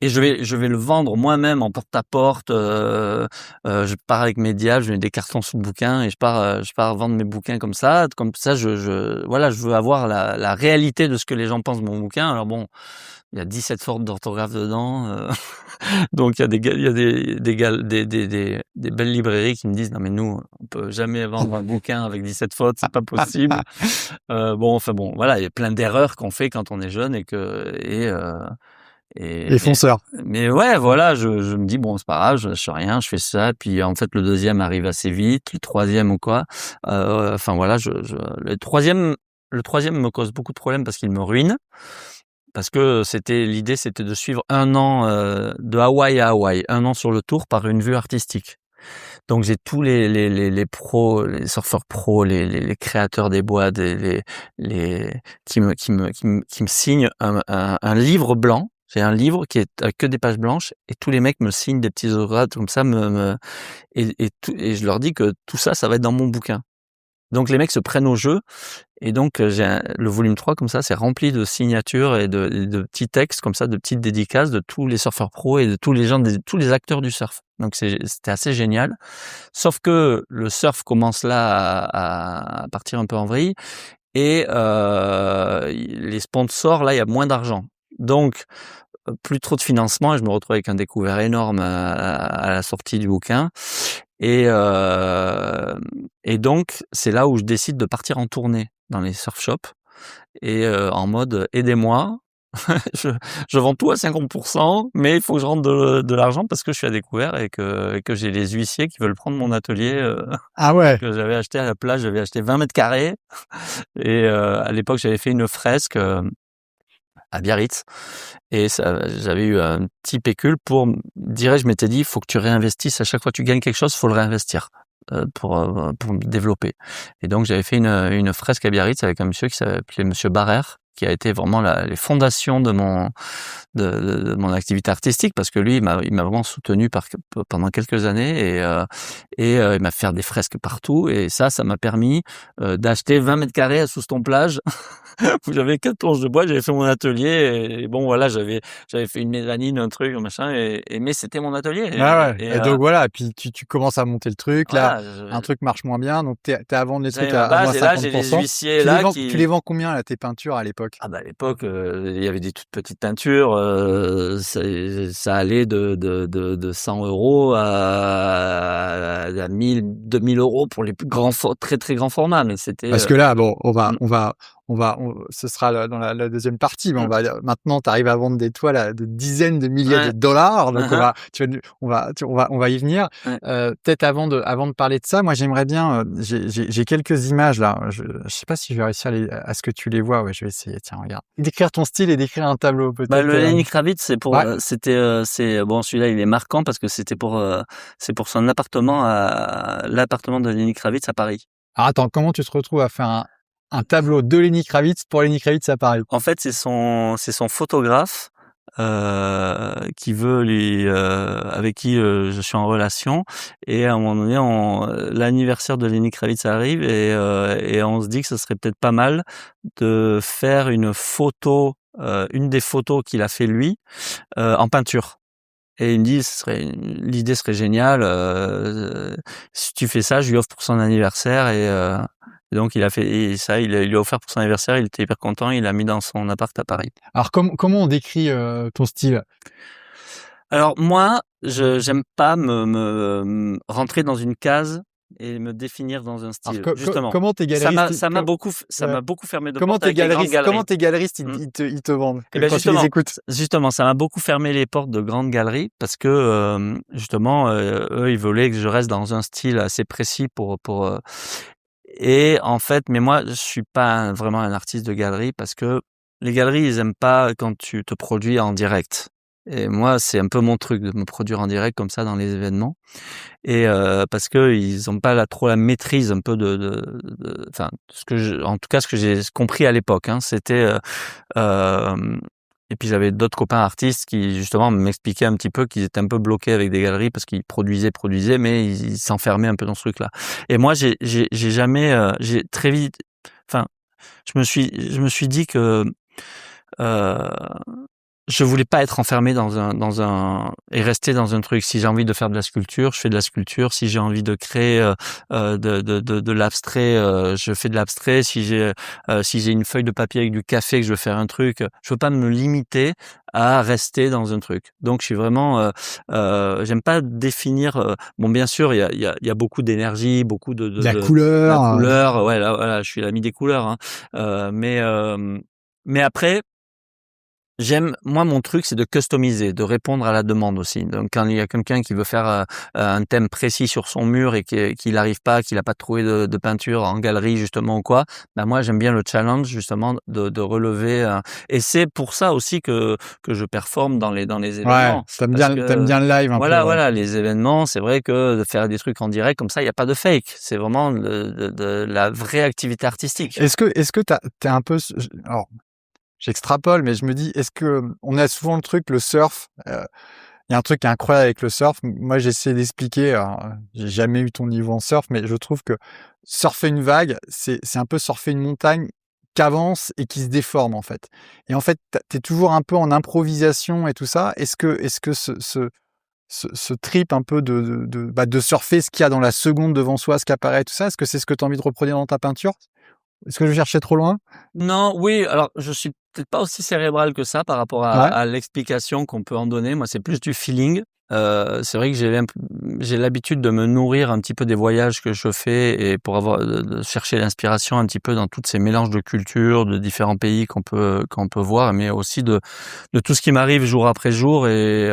je vais le vendre moi-même en porte-à-porte. Je pars avec mes diables, je mets des cartons sous le bouquin et je pars vendre mes bouquins comme ça. Comme ça, voilà, je veux avoir la réalité de ce que les gens pensent de mon bouquin. Alors bon, il y a 17 fautes d'orthographe dedans, donc il y a des belles librairies qui me disent non mais nous on peut jamais vendre un bouquin avec 17 fautes, c'est pas possible. Bon, enfin bon, voilà, il y a plein d'erreurs qu'on fait quand on est jeune Les fonceurs. mais ouais, voilà, je me dis bon, c'est pas grave, je lâche rien, je fais ça. Puis en fait, le deuxième arrive assez vite, le troisième ou quoi. Enfin voilà, le troisième me cause beaucoup de problèmes parce qu'il me ruine. Parce que l'idée, c'était de suivre 1 an de Hawaï à Hawaï, 1 an sur le tour par une vue artistique. Donc j'ai tous les pros, les surfeurs pros, les créateurs des boîtes, qui me signent un livre blanc J'ai un livre qui est avec que des pages blanches et tous les mecs me signent des petits autographes comme ça, et je leur dis que tout ça, ça va être dans mon bouquin. Donc les mecs se prennent au jeu, et donc le volume 3 comme ça, c'est rempli de signatures et de petits textes comme ça, de petites dédicaces de tous les surfeurs pros et de tous les gens, tous les acteurs du surf. Donc c'était assez génial. Sauf que le surf commence là à partir un peu en vrille, et les sponsors, là, il y a moins d'argent. Donc plus trop de financement, et je me retrouve avec un découvert énorme à la sortie du bouquin. Et donc c'est là où je décide de partir en tournée dans les surf shops, et en mode aidez-moi, je vends tout à 50%, mais il faut que je rentre de l'argent parce que je suis à découvert et que j'ai les huissiers qui veulent prendre mon atelier Ah ouais. que j'avais acheté à la plage. J'avais acheté 20 mètres carrés, et à l'époque j'avais fait une fresque à Biarritz, et j'avais eu un petit pécule pour dire, je m'étais dit, il faut que tu réinvestisses, à chaque fois que tu gagnes quelque chose, il faut le réinvestir pour me développer. Et donc j'avais fait une fresque à Biarritz avec un monsieur qui s'appelait Monsieur Barrère, qui a été vraiment les fondations de mon activité artistique, parce que lui, il m'a vraiment soutenu pendant quelques années, et il m'a fait faire des fresques partout, et ça m'a permis d'acheter 20 mètres carrés à Souston-Plage où j'avais 4 planches de bois, j'avais fait mon atelier, et bon voilà, j'avais fait une mezzanine, un truc, un machin, mais c'était mon atelier. Ah ouais. Et donc voilà, puis tu commences à monter le truc, là, voilà, un truc marche moins bien, donc t'es à vendre les trucs j'avais ma à moins base, et là j'ai les 50%. huissiers là Tu les vends combien, là, tes peintures, à l'époque? Ah bah à l'époque, il y avait des toutes petites peintures, ça allait de 100 € à 1000, 2000 € pour les plus grands, très très grands formats, mais c'était. Parce que là, bon, ce sera dans la deuxième partie, mais maintenant, tu arrives à vendre des toiles à de dizaines de milliers de dollars, donc on va y venir. Ouais. Peut-être avant de parler de ça, moi, j'aimerais bien, j'ai quelques images là, je sais pas si je vais réussir à ce que tu les vois. Ouais, je vais essayer. Tiens, regarde. Décrire ton style et décrire un tableau, peut-être. Bah, le Lenny Kravitz, c'est pour, Ouais. c'est bon, celui-là, il est marquant parce que c'est pour son appartement l'appartement de Lenny Kravitz à Paris. Alors attends, comment tu te retrouves à faire un tableau de Lenny Kravitz pour Lenny Kravitz à Paris? En fait, c'est son photographe qui veut avec qui je suis en relation, et à un moment donné, l'anniversaire de Lenny Kravitz arrive, et on se dit que ce serait peut-être pas mal de faire une photo, une des photos qu'il a fait lui, en peinture. Et il me dit, l'idée serait géniale, si tu fais ça, je lui offre pour son anniversaire, et donc il a fait ça, il lui a offert pour son anniversaire, il était hyper content, il l'a mis dans son appart à Paris. Alors, comment on décrit ton style? Alors moi, j'aime pas me rentrer dans une case et me définir dans un style. Alors, Justement, comment tes galeristes, ça m'a beaucoup fermé de comment portes tes avec les grandes galeries. comment tes galeristes, Mm. ils te vendent Eh ben quand tu les écoutes? justement, ça m'a beaucoup fermé les portes de grandes galeries, parce que justement, eux, ils voulaient que je reste dans un style assez précis et en fait, mais moi, je suis pas vraiment un artiste de galerie, parce que les galeries, ils aiment pas quand tu te produis en direct. Et moi, c'est un peu mon truc de me produire en direct comme ça dans les événements, et parce que ils ont pas trop la maîtrise un peu enfin, en tout cas ce que j'ai compris à l'époque, hein, c'était et puis j'avais d'autres copains artistes qui justement m'expliquaient un petit peu qu'ils étaient un peu bloqués avec des galeries parce qu'ils produisaient, mais ils s'enfermaient un peu dans ce truc-là. Et moi, j'ai jamais, j'ai très vite, enfin, je me suis dit que je voulais pas être enfermé et rester dans un truc. Si j'ai envie de faire de la sculpture, je fais de la sculpture. Si j'ai envie de créer de l'abstrait, je fais de l'abstrait. Si j'ai une feuille de papier avec du café que je veux faire un truc, je veux pas me limiter à rester dans un truc. Donc je suis vraiment j'aime pas définir bon, bien sûr, il y a beaucoup d'énergie, beaucoup de La couleur. la couleur. Ouais, là, voilà, je suis l'ami des couleurs, hein. Mais après, moi, mon truc, c'est de customiser, de répondre à la demande aussi. Donc, quand il y a quelqu'un qui veut faire un thème précis sur son mur et qu'il n'arrive pas, qu'il n'a pas trouvé de peinture en galerie, justement, ou quoi, ben moi, j'aime bien le challenge, justement, de relever. Et c'est pour ça aussi que je performe dans les événements. Ouais, t'aimes bien le live un peu. Voilà, les événements, c'est vrai que de faire des trucs en direct, comme ça, il n'y a pas de fake. C'est vraiment de la vraie activité artistique. Est-ce que t'es un peu, alors, j'extrapole, mais je me dis, est-ce que on a souvent le truc, le surf. Il y a un truc qui est incroyable avec le surf. Moi, j'essaie d'expliquer. Alors, j'ai jamais eu ton niveau en surf, mais je trouve que surfer une vague, c'est un peu surfer une montagne qui avance et qui se déforme en fait. Et en fait, t'es toujours un peu en improvisation et tout ça. Est-ce que ce trip un peu de surfer ce qu'il y a dans la seconde devant soi, ce qui apparaît, tout ça, est-ce que c'est ce que tu as envie de reproduire dans ta peinture? Est-ce que je cherchais trop loin? Non, oui, alors je suis peut-être pas aussi cérébral que ça par rapport Ouais. à l'explication qu'on peut en donner. Moi, c'est plus du feeling. C'est vrai que j'ai l'habitude de me nourrir un petit peu des voyages que je fais et pour avoir de chercher l'inspiration un petit peu dans tous ces mélanges de cultures, de différents pays qu'on peut voir, mais aussi de tout ce qui m'arrive jour après jour et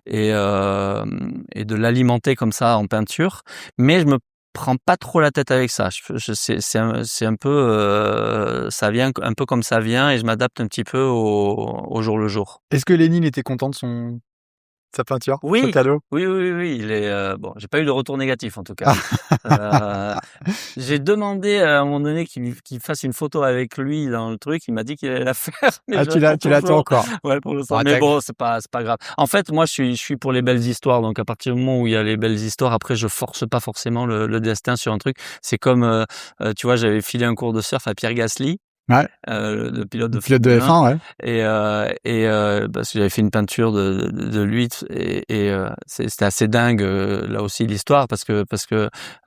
de l'alimenter comme ça en peinture. Mais je me prends pas trop la tête avec ça. C'est un peu ça vient un peu comme ça vient et je m'adapte un petit peu au jour le jour. Est-ce que Lénine était content de sa peinture, son Oui, cadeau? oui, il est bon, j'ai pas eu de retour négatif en tout cas. Heu, j'ai demandé à un moment donné qu'il fasse une photo avec lui dans le truc, il m'a dit qu'il allait la faire, mais Ah, j'attends tu l'attends toujours. encore. Ouais, pour l'instant, Bon, mais bon, c'est pas grave. En fait, moi, je suis pour les belles histoires, donc à partir du moment où il y a les belles histoires, après, je force pas forcément le destin sur un truc. C'est comme, tu vois, j'avais filé un cours de surf à Pierre Gasly, Ouais, le pilote de le pilote de Formule 1. F1, ouais. Parce que j'avais fait une peinture de lui c'était assez dingue là aussi l'histoire parce que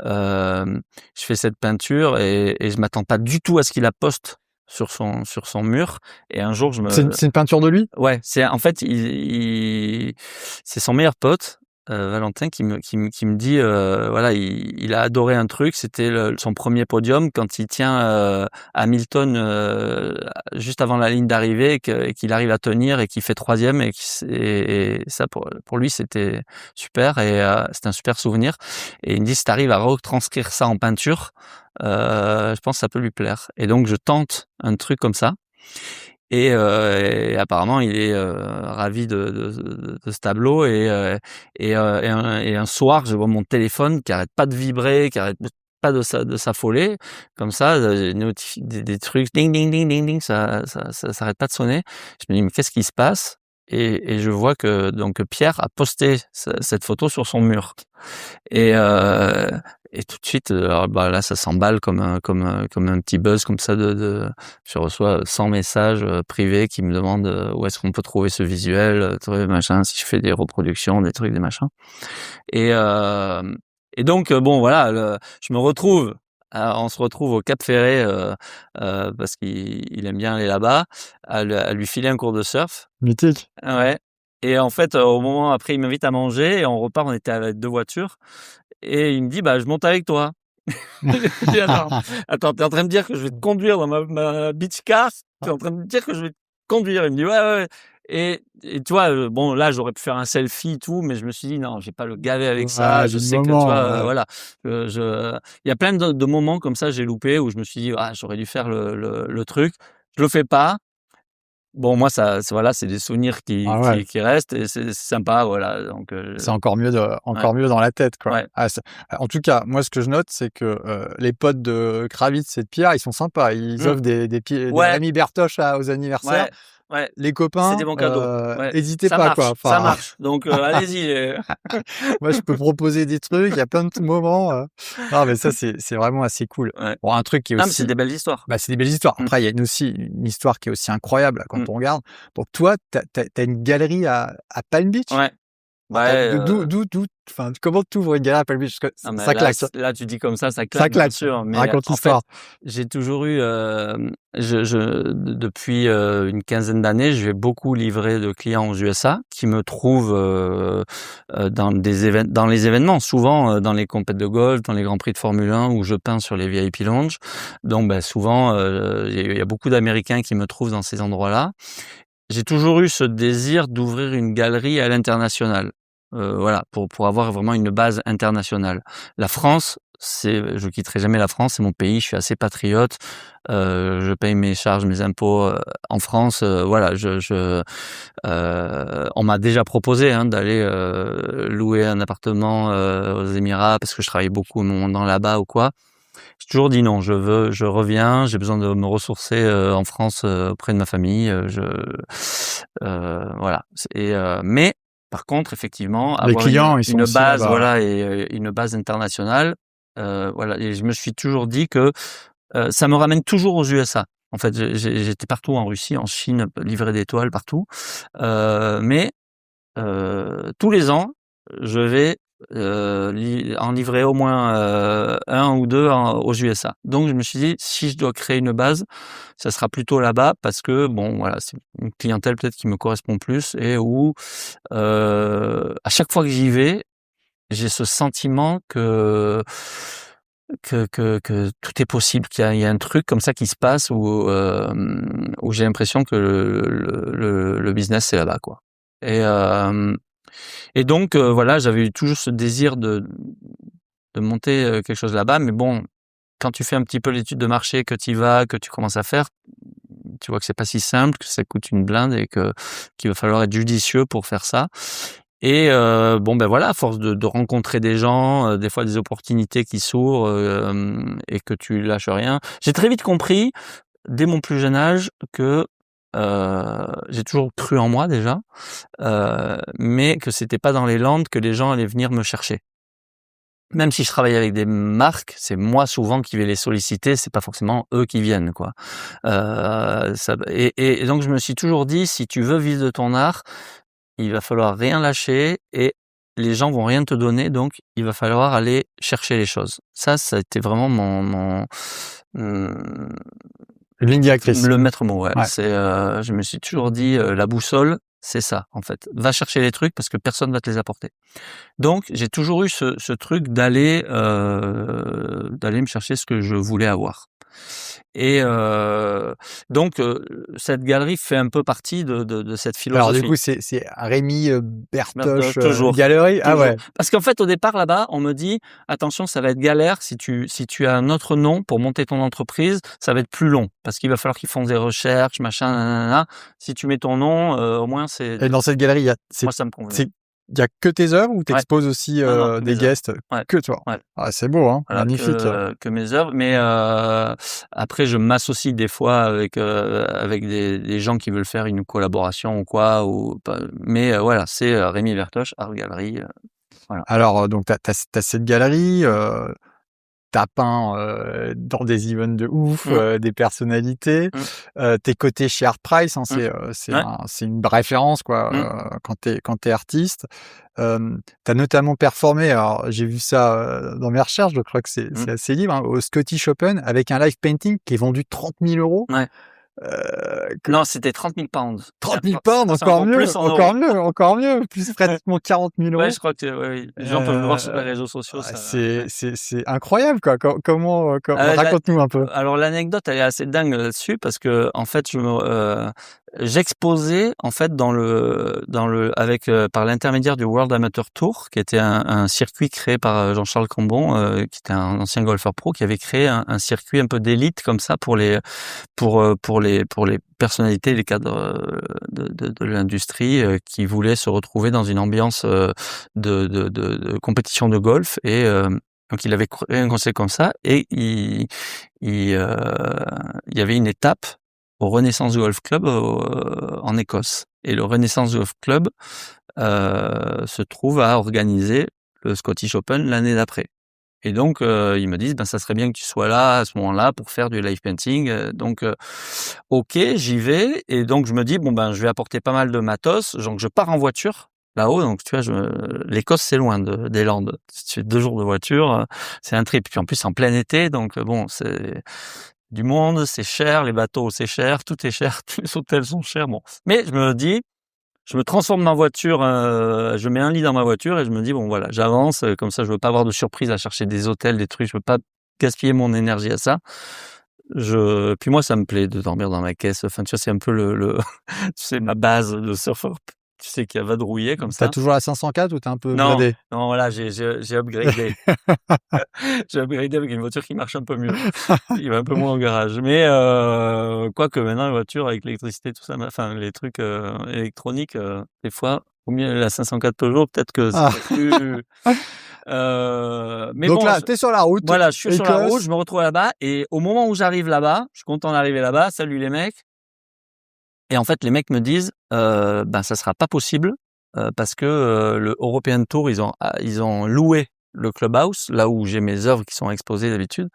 je fais cette peinture et je m'attends pas du tout à ce qu'il la poste sur son mur et un jour C'est une peinture de lui? ouais, c'est en fait c'est son meilleur pote, Valentin qui me dit, voilà, il a adoré un truc, c'était son premier podium quand il tient, Hamilton, juste avant la ligne d'arrivée et qu'il arrive à tenir et qu'il fait 3e et ça pour lui c'était super et c'était un super souvenir et il me dit: «Si tu arrives à retranscrire ça en peinture, je pense que ça peut lui plaire» et donc je tente un truc comme ça. Et apparemment, il est ravi de ce tableau et un soir, je vois mon téléphone qui arrête pas de vibrer, qui arrête pas de s'affoler comme ça, des trucs ding ding ding ding ding, ça s'arrête pas de sonner. Je me dis: «Mais qu'est-ce qui se passe?» et je vois que donc Pierre a posté cette photo sur son mur et heu et tout de suite, alors bah, là, ça s'emballe comme un petit buzz comme ça je reçois 100 messages, privés qui me demandent, où est-ce qu'on peut trouver ce visuel, truc machin, si je fais des reproductions, des trucs, des machins et hem et donc bon voilà, je me retrouve on se retrouve au Cap Ferré, parce qu'il aime bien aller là-bas, à lui filer un cours de surf. Mythique. Ouais et en fait, au moment après, il m'invite à manger et on repart, on était avec 2 voitures et il me dit: «Bah, je monte avec toi». Je dis: «Attends, tu es en train de me dire que je vais te conduire dans ma beach car? Tu es en train de me dire que je vais te conduire?» Il me dit: «Ouais, ouais, ouais» et tu vois, bon, là, j'aurais pu faire un selfie et tout, mais je me suis dit: «Non, je vais pas le gaver avec ça». Ouais, Je du sais que, tu moment, vois, voilà, il y a plein de moments comme ça, j'ai loupé où je me suis dit: «Ah, j'aurais dû faire le truc». Je le fais pas. Bon, moi, voilà, c'est des souvenirs ah ouais, qui restent et c'est sympa, voilà, donc c'est encore mieux ouais, encore mieux dans la tête, quoi. ouais. Ah, en tout cas, moi, ce que je note, c'est que, les potes de Kravitz et de Pierre, ils sont sympas. Ils Mmh. offrent des Ouais, Rémi Bertoche aux anniversaires. ouais, ouais, Les c'était copains, mon cadeau. Ouais, hésitez pas, quoi. ça Enfin, marche, donc allez-y, moi, je peux proposer des trucs, il y a plein de moments, non, mais ça, c'est vraiment assez cool. ouais. Bon, un truc qui est Non, mais c'est aussi des belles histoires. bah, c'est des belles histoires. Mmh, Après, il y a aussi une histoire qui est aussi incroyable là, mmh, quand on regarde. Donc toi, tu as une galerie à Palm Beach? ouais, Alors tu ouais, enfin, comment tu ouvres une galerie à Palm Beach? Parce que non, mais ça claque, hein. là, tu dis comme ça Ça claque, bien claque. sûr, mais Raconte en fait, l'histoire. j'ai toujours eu, depuis, une quinzaine d'années, je vais beaucoup livrer de clients aux USA qui me trouvent, dans les événements, souvent, dans les compètes de golf, dans les grands prix de Formule 1 où je peins sur les VIP lounge. Donc bah, souvent, il y a beaucoup d'Américains qui me trouvent dans ces endroits-là. J'ai toujours eu ce désir d'ouvrir une galerie à l'international. Voilà, pour avoir vraiment une base internationale. La France, je quitterai jamais la France, c'est mon pays, je suis assez patriote. Je paye mes charges, mes impôts, en France, voilà, on m'a déjà proposé, hein, d'aller, louer un appartement, aux Émirats parce que je travaille beaucoup mon temps là-bas ou quoi. J'ai toujours dit non, je reviens, j'ai besoin de me ressourcer en France auprès de ma famille. Voilà. Mais par contre, effectivement, Les avoir clients, ils sont une aussi base, là-bas. voilà, et une base internationale, voilà. Et je me suis toujours dit que ça me ramène toujours aux USA. En fait, j'étais partout en Russie, en Chine, livré d'étoiles partout, mais tous les ans, je vais en livrer au moins un ou deux aux USA. Donc je me suis dit, si je dois créer une base, ça sera plutôt là-bas parce que bon, voilà, c'est une clientèle peut-être qui me correspond plus et où à chaque fois que j'y vais, j'ai ce sentiment que tout est possible, qu'il y a un truc comme ça qui se passe où j'ai l'impression que le business c'est là-bas, quoi. Et donc voilà, j'avais eu toujours ce désir de monter quelque chose là-bas, mais bon, quand tu fais un petit peu l'étude de marché, que tu y vas, que tu commences à faire, tu vois que c'est pas si simple, que ça coûte une blinde et qu'il va falloir être judicieux pour faire ça. Et bon ben voilà, à force de rencontrer des gens, des fois des opportunités qui s'ouvrent et que tu lâches rien. J'ai très vite compris, dès mon plus jeune âge, que j'ai toujours cru en moi déjà, mais que c'était pas dans les Landes que les gens allaient venir me chercher. Même si je travaille avec des marques, c'est moi souvent qui vais les solliciter, c'est pas forcément eux qui viennent, quoi. Et donc je me suis toujours dit, si tu veux vivre de ton art, il va falloir rien lâcher et les gens vont rien te donner, donc il va falloir aller chercher les choses. Ça a été vraiment mmh, Une ligne directrice. le maître mot, ouais. Ouais. Je me suis toujours dit, la boussole, c'est ça, en fait. Va chercher les trucs parce que personne va te les apporter. Donc, j'ai toujours eu ce truc d'aller me chercher ce que je voulais avoir. Et donc, cette galerie fait un peu partie de cette Alors du philosophie. coup, c'est Rémi Bertoche Toujours, Galerie. Ah toujours. ouais. Parce qu'en fait, au départ, là-bas, on me dit: «Attention, ça va être galère si tu as un autre nom pour monter ton entreprise, ça va être plus long. Parce qu'il va falloir qu'ils font des recherches, machin, nanana. Si tu mets ton nom, au moins c'est». Et dans cette galerie, Moi, ça me convenait. il y a que tes œuvres ou tu Ouais. exposes aussi Non, que des mes œuvres. guests? Ouais. Que toi? Ouais. Ah, c'est beau, hein, Voilà, magnifique. que mes œuvres, mais après je m'associe des fois avec des gens qui veulent faire une collaboration ou quoi ou pas, mais voilà, c'est Rémi Bertoche, Art Gallery, voilà. Alors, donc t'as cette galerie, tu peint, dans des events de ouf, Mmh. des personnalités. Mmh. Tu coté chez Artprice, hein, Mmh. Ouais. c'est une référence quoi, Mmh. quand t'es artiste. Tu notamment performé, alors j'ai vu ça, dans mes recherches, je crois que Mmh. c'est assez libre, hein, au Scottish Open avec un live painting qui est vendu 30 000 €. Ouais. Que Non, c'était 30 000 pounds. 30 000 pounds, C'est encore plus en euros. encore mieux, plus pratiquement 40 000 Ouais, €. je crois que oui. Les gens peuvent le voir sur les réseaux sociaux, Ah, ça. c'est incroyable quoi. Comment La raconte-nous un peu? Alors l'anecdote, elle est assez dingue là-dessus parce que en fait, j'exposais en fait avec par l'intermédiaire du World Amateur Tour, qui était un circuit créé par Jean-Charles Cambon, qui était un ancien golfeur pro, qui avait créé un circuit un peu d'élite comme ça pour les personnalités, les cadres de l'industrie qui voulaient se retrouver dans une ambiance de compétition de golf et donc il avait créé un conseil comme ça et il y avait une étape au Renaissance Golf Club en Écosse. Et le Renaissance Golf Club se trouve à organiser le Scottish Open l'année d'après. Et donc ils me disent: «Ben ça serait bien que tu sois là à ce moment-là pour faire du live painting». Donc OK, j'y vais et donc je me dis: «Bon ben je vais apporter pas mal de matos». Donc je pars en voiture là-haut, donc tu vois, l'Écosse c'est loin des Landes. Si tu fais 2 jours de voiture, c'est un trip. Puis en plus en plein été, donc bon, c'est du monde, c'est cher, les bateaux c'est cher, tout est cher, tous les hôtels sont chers, bon. Mais je me dis, je me transforme ma voiture, je mets un lit dans ma voiture et je me dis: «Bon voilà, j'avance, comme ça je veux pas avoir de surprise à chercher des hôtels, des trucs, je veux pas gaspiller mon énergie à ça». Puis moi ça me plaît de dormir dans ma caisse, enfin tu vois, c'est un peu le tu sais ma base de surfeur, tu sais qui a vadrouillé comme Tu ça. toujours la 504 ou tu un peu Non, upgradé? non voilà, j'ai upgradé. J'ai upgradé avec une voiture qui marche un peu mieux. Il va un peu moins au garage. Mais quoique maintenant, la voiture avec l'électricité, tout ça, enfin les trucs électroniques, des fois, au milieu de la 504 Peugeot, peut-être que c'était plus. Mais donc bon, là, t'es sur la route. voilà, je suis sur la Écosse. route, je me retrouve là-bas, et au moment où j'arrive là-bas, je suis content d'arriver là-bas. Salut les mecs. Et en fait, les mecs me disent, ben ça sera pas possible parce que le European Tour, ils ont loué le clubhouse, là où j'ai mes œuvres qui sont exposées d'habitude,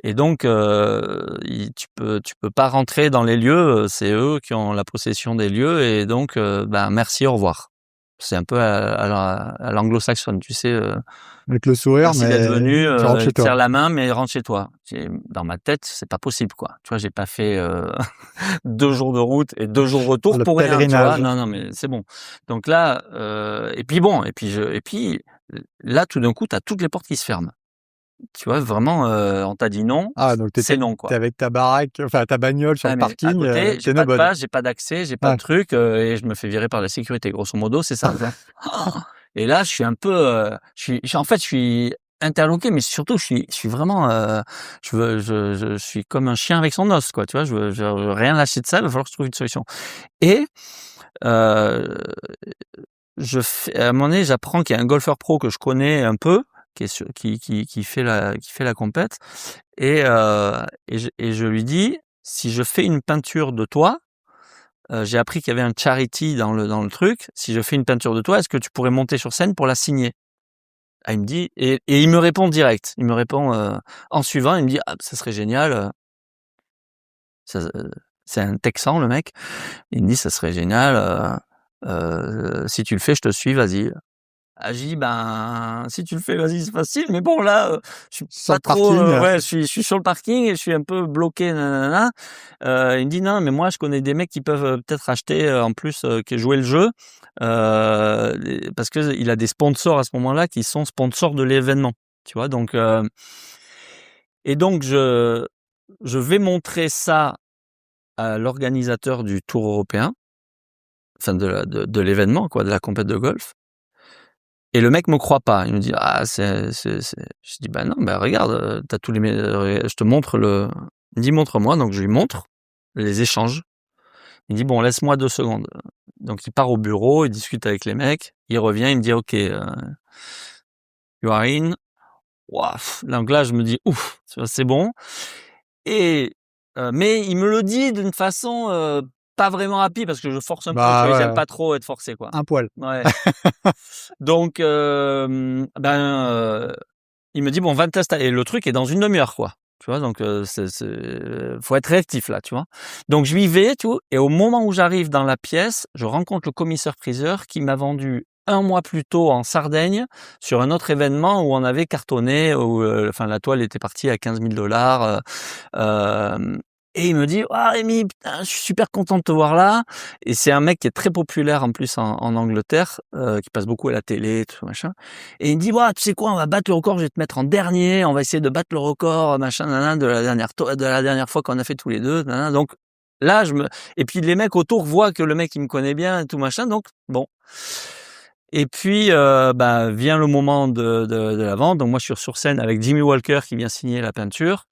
et donc tu peux pas rentrer dans les lieux. C'est eux qui ont la possession des lieux, et donc ben merci, au revoir. C'est un peu à l'anglo-saxonne, tu sais. Avec le sourire, Merci mais d'être venu, tu rentres chez serre toi. la main, mais rentre chez toi. Dans ma tête, c'est pas possible, quoi. Tu vois, j'ai pas fait 2 jours de route et 2 jours de retour Le pour rien, tu vois. pèlerinage. Non, mais c'est bon. Donc là, et puis là, tout d'un coup, t'as toutes les portes qui se ferment. Tu vois, vraiment, on t'a dit non, Ah, donc c'est non, quoi. t'es avec ta baraque, enfin ta bagnole sur Ah, le mais à parking, côté, j'ai t'es pas de nobody. passe, j'ai pas d'accès, j'ai pas Ouais. de truc, et je me fais virer par la sécurité, grosso modo, c'est ça. Et là, je suis un peu, en fait, je suis interloqué, mais surtout, je suis vraiment, je suis comme un chien avec son os, quoi. Tu vois, je veux rien lâcher de ça. Il va falloir que je trouve une solution. Et euh, à un moment donné, j'apprends qu'il y a un golfeur pro que je connais un peu, qui fait la compète, et je lui dis, si je fais une peinture de toi. J'ai appris qu'il y avait un charity dans le truc. Si je fais une peinture de toi, est-ce que tu pourrais monter sur scène pour la signer? Ah, il me dit, et il me répond direct. Il me répond en suivant. Il me dit, ah, ça serait génial. C'est un Texan, le mec. Il me dit, ça serait génial. Si tu le fais, je te suis. Vas-y. Ah, j'ai dit, ben, si tu le fais, vas-y, c'est facile. Mais bon, là, je suis Sur pas le trop, parking. ouais, je suis sur le parking et je suis un peu bloqué, nanana. Il me dit, non, mais moi, je connais des mecs qui peuvent peut-être acheter, en plus, qui jouer le jeu, parce que il a des sponsors à ce moment-là qui sont sponsors de l'événement. Tu vois, donc, et donc, je vais montrer ça à l'organisateur du Tour européen, enfin, de l'événement, quoi, de la compète de golf. Et le mec me croit pas. Il me dit, ah, je dis, bah non, bah regarde, t'as tous je te montre il me dit, montre-moi. Donc je lui montre les échanges. Il dit, bon, laisse-moi 2 secondes. Donc il part au bureau, il discute avec les mecs, il revient, il me dit, ok, you are in. Ouah, donc là, je me dis, ouf, c'est bon. Et, mais il me le dit d'une façon, pas vraiment happy, parce que je force un peu, tu vois, ils aiment pas trop être forcés, quoi. Un poil. Ouais. Donc, il me dit, bon, va t'installer. Et le truc est dans une demi-heure, quoi. Tu vois, donc, faut être réactif, là, tu vois. Donc, je lui vais, tu vois, et au moment où j'arrive dans la pièce, je rencontre le commissaire-priseur qui m'a vendu 1 mois plus tôt en Sardaigne sur un autre événement où on avait cartonné, où, enfin, la toile était partie à $15 000. Et il me dit, ah, Rémi, putain, je suis super content de te voir là. Et c'est un mec qui est très populaire en plus en Angleterre, qui passe beaucoup à la télé, tout machin. Et il me dit, ouais, tu sais quoi, on va battre le record, je vais te mettre en dernier, on va essayer de battre le record, machin, nanana, de la dernière fois qu'on a fait tous les deux, nanana. Donc là, et puis les mecs autour voient que le mec il me connaît bien et tout machin, donc bon. Et puis vient le moment de la vente. Donc moi je suis sur scène avec Jimmy Walker qui vient signer la peinture.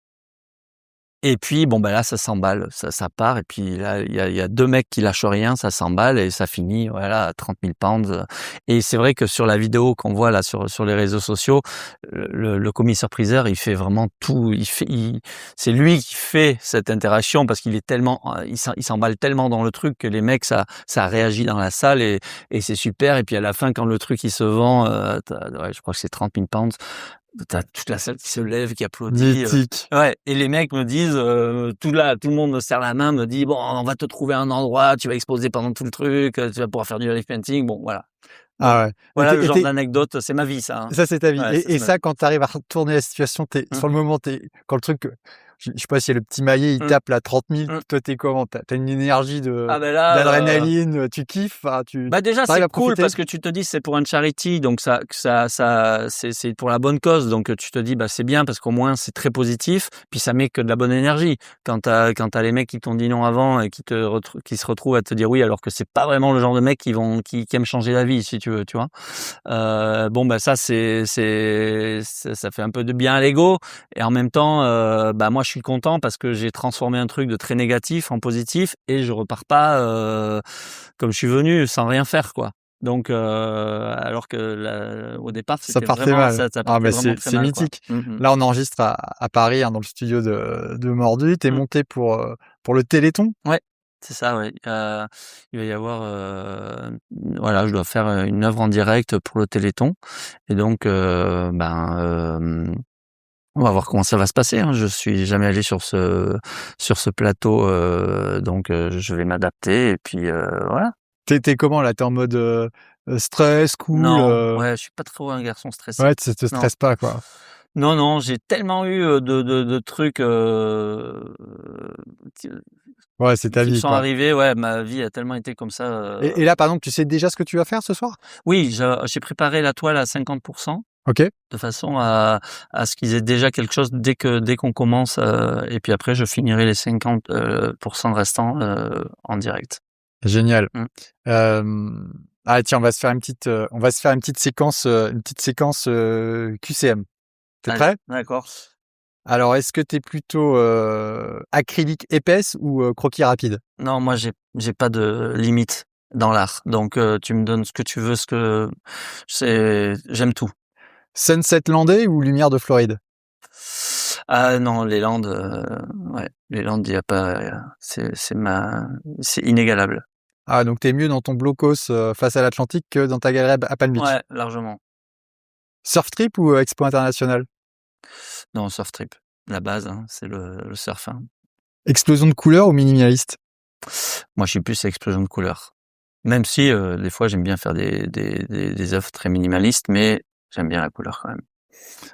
Et puis bon là ça s'emballe, ça part, et puis là il y a 2 mecs qui lâchent rien, ça s'emballe et ça finit voilà à 30 000 pounds. Et c'est vrai que sur la vidéo qu'on voit là sur les réseaux sociaux, le commissaire-priseur il fait vraiment tout, c'est lui qui fait cette interaction parce qu'il est tellement, il s'emballe tellement dans le truc que les mecs ça réagit dans la salle, et c'est super. Et puis à la fin quand le truc il se vend, je crois que c'est 30 000 pounds. T'as toute la salle qui se lève, qui applaudit. Mythique. Ouais. Et les mecs me disent, tout le monde me serre la main, me dit, bon, on va te trouver un endroit, tu vas exposer pendant tout le truc, tu vas pouvoir faire du live painting. Bon, voilà. Ah ouais. Voilà le genre d'anecdote, c'est ma vie, ça. Hein. Ça, c'est ta vie. Ouais, et ça, quand tu arrives à retourner la situation, sur le moment, quand le truc, je sais pas si le petit maillet, il tape là 30 000, toi, t'es comment? T'as une énergie d'adrénaline, tu kiffes, déjà, c'est cool parce que tu te dis, c'est pour un charity, donc c'est pour la bonne cause. Donc, tu te dis, c'est bien parce qu'au moins, c'est très positif. Puis, ça met que de la bonne énergie. Quand t'as les mecs qui t'ont dit non avant et qui se retrouvent à te dire oui, alors que c'est pas vraiment le genre de mecs qui aiment changer la vie, si tu veux, tu vois. Ça fait un peu de bien à l'ego, et en même temps moi je suis content parce que j'ai transformé un truc de très négatif en positif, et je repars pas comme je suis venu, sans rien faire, quoi. Donc, alors que au départ, Ça c'était partait vraiment, mal. ça Ah, partait mais vraiment très c'est mal, quoi. mythique. Mhm. Là, on enregistre à Paris, hein, dans le studio de Mordu. T'es Mm. monté pour le Téléthon? Ouais, c'est ça, ouais. Il va y avoir, voilà, je dois faire une œuvre en direct pour le Téléthon. Et donc, on va voir comment ça va se passer, hein. Je suis jamais allé sur ce plateau, donc je vais m'adapter et puis, voilà. T'es comment là? T'es en mode stress, cool? Non, ouais, je suis pas trop un garçon stressé. Ouais, tu te Non. stresses pas, quoi. Non, non, j'ai tellement eu, de trucs, qui Ouais, c'est ta qui me vie, sont quoi. arrivés. Ouais, ma vie a tellement été comme ça, Et là, par exemple, tu sais déjà ce que tu vas faire ce soir? oui, j'ai préparé la toile à 50 OK. de façon à ce qu'ils aient déjà quelque chose dès qu'on commence, et puis après je finirai les 50 restants, en direct. Génial. Mmh. Ah tiens, on va se faire une petite séquence QCM. T'es Allez, prêt? d'accord. Alors, est-ce que t'es plutôt acrylique épaisse ou croquis rapide? Non, moi j'ai pas de limite dans l'art, donc tu me donnes ce que tu veux, j'aime tout. Sunset landais ou lumière de Floride? Ah non, les Landes, ouais, les Landes, il y a pas, c'est inégalable. Ah, donc t'es mieux dans ton blocos face à l'Atlantique que dans ta galerie à Palm Beach. Ouais, largement. Surf trip ou expo internationale? Non, surf trip. La base, hein, c'est le surf, hein. Explosion de couleurs ou minimaliste? Moi, je suis plus explosion de couleurs. Même si, des fois, j'aime bien faire des œuvres très minimalistes, mais j'aime bien la couleur quand même.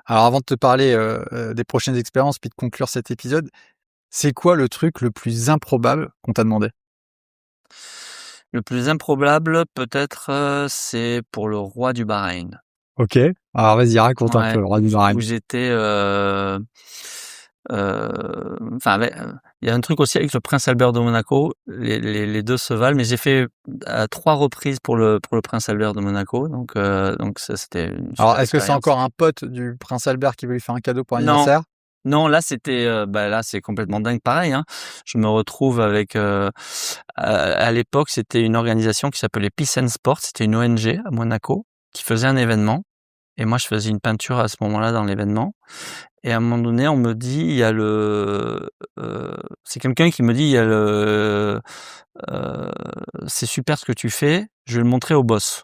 Alors, avant de te parler des prochaines expériences puis de conclure cet épisode, c'est quoi le truc le plus improbable qu'on t'a demandé? Le plus improbable, peut-être, c'est pour le roi du Bahreïn. OK. Alors vas-y, raconte un Ouais, peu, roi du où Bahreïn. j'étais, enfin, il y a un truc aussi avec le prince Albert de Monaco, les 2 se valent, mais j'ai fait à 3 reprises pour le prince Albert de Monaco, donc ça, c'était une Alors, super est-ce que c'est expérience. encore un pote du prince Albert qui veut lui faire un cadeau pour Non, l'anniversaire? non, là, c'était, là, c'est complètement dingue pareil, hein. Je me retrouve avec, à l'époque, c'était une organisation qui s'appelait Peace and Sport, c'était une ONG à Monaco qui faisait un événement et moi, je faisais une peinture à ce moment-là dans l'événement. Et à un moment donné, on me dit, il y a c'est quelqu'un qui me dit, il y a c'est super ce que tu fais, je vais le montrer au boss.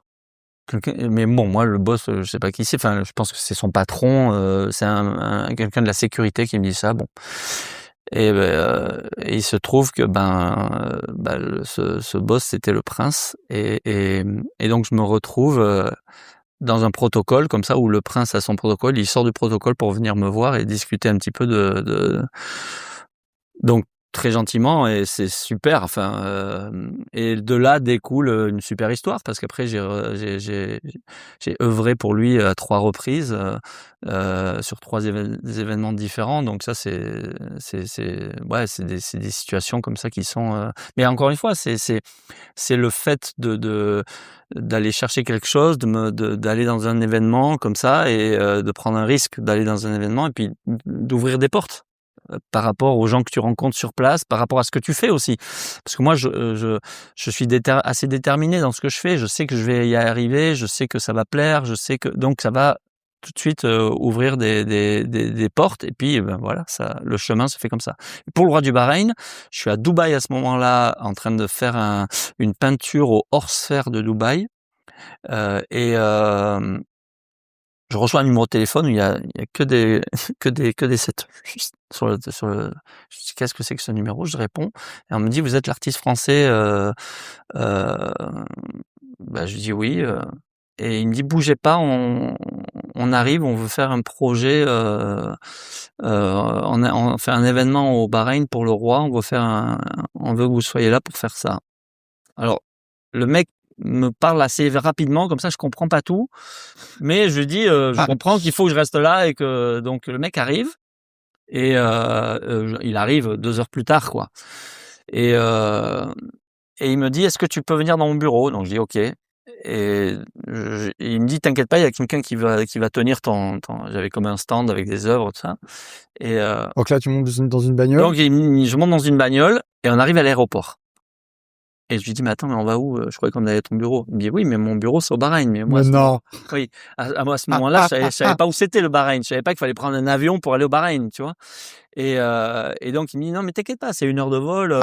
Mais bon, moi, le boss, je sais pas qui c'est. Enfin, je pense que c'est son patron, c'est quelqu'un de la sécurité qui me dit ça. Bon. Et il se trouve que ce boss, c'était le prince. Et donc, je me retrouve dans un protocole comme ça où le prince a son protocole, il sort du protocole pour venir me voir et discuter un petit peu donc très gentiment, et c'est super, enfin, et de là découle une super histoire parce qu'après j'ai œuvré pour lui à 3 reprises, sur 3 événements différents, donc ça ouais, c'est des situations comme ça qui sont, mais encore une fois, c'est le fait d'aller chercher quelque chose, d'aller dans un événement comme ça et de prendre un risque d'aller dans un événement et puis d'ouvrir des portes, par rapport aux gens que tu rencontres sur place, par rapport à ce que tu fais aussi. Parce que moi, je suis assez déterminé dans ce que je fais. Je sais que je vais y arriver, je sais que ça va plaire, je sais que donc ça va tout de suite ouvrir des portes. Et puis, ben voilà, ça, le chemin se fait comme ça. Pour le roi du Bahreïn, je suis à Dubaï à ce moment-là, en train de faire une peinture au hors-sphère de Dubaï, et je reçois un numéro de téléphone où il y a que des que des 7 je dis: «Qu'est-ce que c'est que ce numéro?» Je réponds et on me dit: «Vous êtes l'artiste français?» heu, je dis: «Oui», et il me dit: «Bougez pas, on arrive, on veut faire un projet, on fait un événement au Bahreïn pour le roi, on veut que vous soyez là pour faire ça». Alors, le mec me parle assez rapidement, comme ça je comprends pas tout, mais je lui dis, je comprends qu'il faut que je reste là et que donc le mec arrive et il arrive 2 heures plus tard, quoi, et il me dit: «Est-ce que tu peux venir dans mon bureau?» Donc je dis: «OK», et il me dit: «T'inquiète pas, il y a quelqu'un qui va tenir ton» j'avais comme un stand avec des œuvres, tout ça, et Donc là, tu montes dans une bagnole. donc je monte dans une bagnole et on arrive à l'aéroport. Et je lui dis: «Mais attends, mais on va où? Je croyais qu'on allait à ton bureau». Il me dit: «Oui, mais mon bureau, c'est au Bahreïn». Mais moi, Mais non. oui, à ce moment-là, je savais pas où c'était le Bahreïn. Je savais pas qu'il fallait prendre un avion pour aller au Bahreïn, tu vois? Et donc il me dit: «Non, mais t'inquiète pas, c'est 1 heure de vol».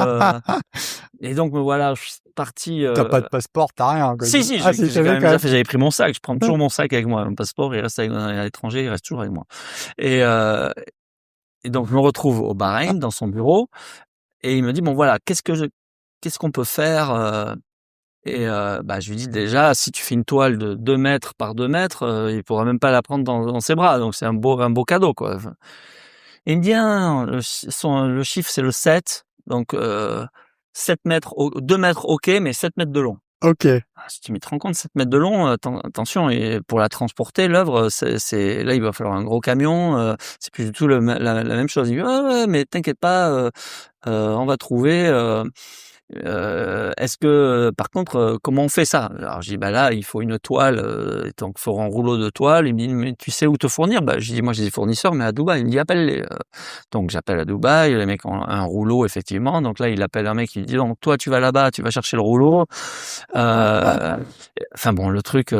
Et donc me voilà, je suis parti. T'as pas de passeport, t'as rien, quoi. Si, Ah, j'ai si, quand même quand même. j'avais pris mon sac. Je prends toujours mon sac avec moi. Mon passeport, il reste à l'étranger, il reste toujours avec moi. Et, euh, et donc je me retrouve au Bahreïn, dans son bureau, et il me dit: «Bon voilà, qu'est-ce qu'on peut faire?» Bah, je lui dis: «Déjà, si tu fais une toile de 2 mètres par 2 mètres, il pourra même pas la prendre dans ses bras, donc c'est un beau cadeau, quoi». Enfin, il me dit: «Ah, le chiffre, c'est le 7, donc 7 mètres, 2 mètres, OK, mais 7 mètres de long». OK. Ah, je dis: «Mais tu te rends compte, 7 mètres de long, attention, et pour la transporter, l'œuvre, c'est là, il va falloir un gros camion, c'est plus du tout la même chose». Il me dit: «Ouais, ouais, mais t'inquiète pas, on va trouver, est-ce que, par contre, comment on fait ça?» Alors je dis: «Bah là, il faut une toile, donc il faut un rouleau de toile». Il me dit: «Mais tu sais où te fournir?» Bah, je dis: «Moi, j'ai des fournisseurs, mais à Dubaï». Il me dit: «Appelle-les». Donc j'appelle à Dubaï, les mecs ont un rouleau, effectivement. Donc là, il appelle un mec, il lui dit: «Donc toi, tu vas là-bas, tu vas chercher le rouleau». Enfin bon, le truc,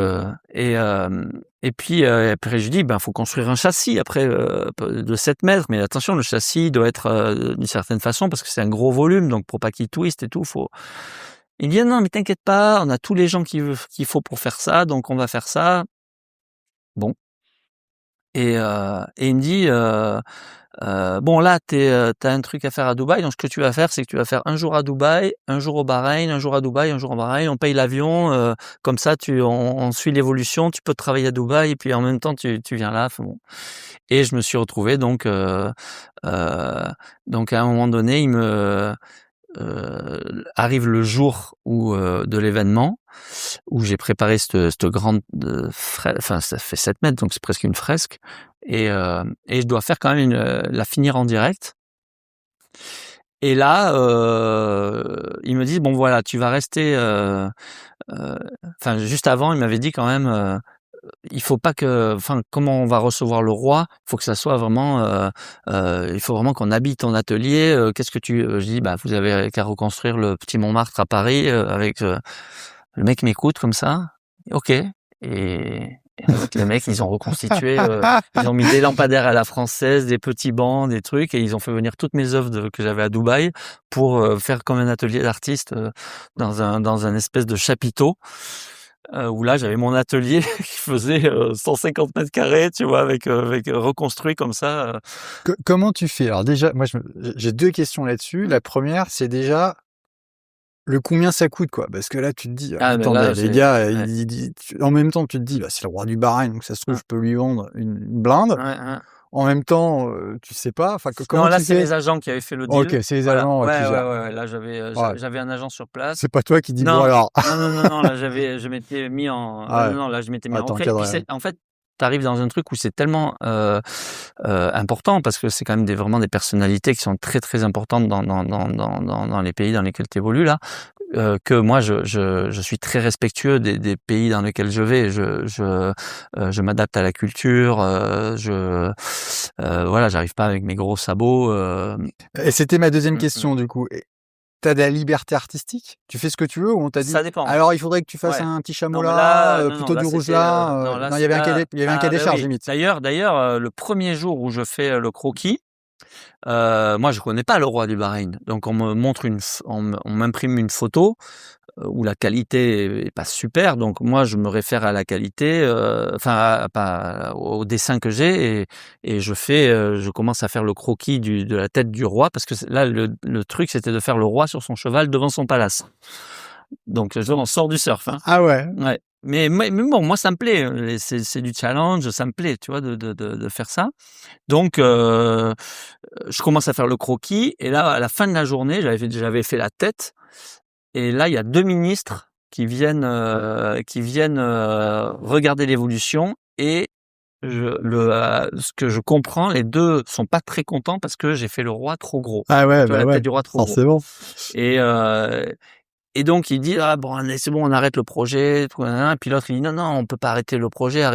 et puis, après je lui dis: «Ben, faut construire un châssis après, de 7 mètres, mais attention, le châssis doit être, d'une certaine façon, parce que c'est un gros volume, donc pour pas qu'il twiste et tout, faut». Il me dit: «Non, mais t'inquiète pas, on a tous les gens qu'il faut pour faire ça, donc on va faire ça». Bon, et il me dit: Bon là, tu un truc à faire à Dubaï, donc ce que tu vas faire, c'est que tu vas faire un jour à Dubaï, un jour au Bahreïn, un jour à Dubaï, un jour au Bahreïn, on paye l'avion, comme ça on suit l'évolution, tu peux travailler à Dubaï et puis en même temps tu viens là». Enfin bon, et je me suis retrouvé donc à un moment donné, arrive le jour de l'événement, où j'ai préparé cette grande, enfin ça fait 7 mètres, donc c'est presque une fresque, et je dois faire quand même la finir en direct. Et là, ils me disent: «Bon voilà, tu vas rester», enfin juste avant, ils m'avaient dit quand même, il faut pas que, enfin, comment on va recevoir le roi, il faut que ça soit vraiment, il faut vraiment qu'on habite ton atelier. Qu'est-ce que je dis: «Bah, vous avez qu'à reconstruire le petit Montmartre à Paris», avec, le mec m'écoute comme ça. OK. Et donc les mecs, ils ont reconstitué, ils ont mis des lampadaires à la française, des petits bancs, des trucs, et ils ont fait venir toutes mes œuvres que j'avais à Dubaï pour, faire comme un atelier d'artiste, dans un espèce de chapiteau. Où là, j'avais mon atelier qui faisait 150 mètres carrés, tu vois, avec reconstruit comme ça. Comment tu fais? Alors déjà, moi, j'ai 2 questions là-dessus. La première, c'est déjà le combien ça coûte, quoi? Parce que là, tu te dis: Ah, mais «Attendez, là, les gars, ouais, en même temps, tu te dis: «Bah, c'est le roi du Bahreïn, donc ça se trouve, je peux lui vendre une blinde». ouais, ouais. En même temps, tu sais pas, enfin, Non, comment là, tu c'est fais? mes agents qui avaient fait le OK, deal. c'est les Voilà. agents, qui Ouais, ouais, gèrent. ouais, ouais. Là, Ouais, j'avais un agent sur place. c'est pas toi qui dis: «Bon Non, alors». non, non, non, non, là, je m'étais mis en, Ah ouais, non, non, là, je m'étais mis ouais, en tu retrait. Et puis encadres, en fait, tu arrives dans un truc où c'est tellement, important, parce que c'est quand même vraiment des personnalités qui sont très, très importantes dans les pays dans lesquels tu évolues là, que moi je suis très respectueux des pays dans lesquels je vais. Je m'adapte à la culture, voilà, j'arrive pas avec mes gros sabots, et c'était ma deuxième mmh mh. question, du coup. Et tu de la liberté artistique? Tu fais ce que tu veux, ou on t'a dit: Ça dépend. «Alors, il faudrait que tu fasses Ouais. un petit chameau Non, mais là, là, non, non, plutôt là du rouge c'était, là», non, là non, c'est là, il y avait un cahier des bah charges, oui. limite. D'ailleurs, le premier jour où je fais, le croquis, moi je connais pas le roi du Bahreïn. Donc on me montre on m'imprime une photo, où la qualité est pas super, donc moi je me réfère à la qualité, enfin pas au dessin que j'ai, et je commence à faire le croquis de la tête du roi, parce que là le truc, c'était de faire le roi sur son cheval devant son palace. Donc on sort du surf, hein. Ah ouais? Ouais. Mais bon, moi ça me plaît, c'est du challenge, ça me plaît, tu vois, de faire ça. Donc je commence à faire le croquis, et là, à la fin de la journée, j'avais fait la tête, et là, il y a 2 ministres qui viennent regarder l'évolution, et ce que je comprends, les 2 sont pas très contents parce que j'ai fait le roi trop gros. Ah ouais, Tu vois, bah la tête ouais, du roi trop gros. forcément. Et Et donc il dit ah bon allez, c'est bon, on arrête le projet, tout, nanana. Puis l'autre il dit non, on peut pas arrêter le projet,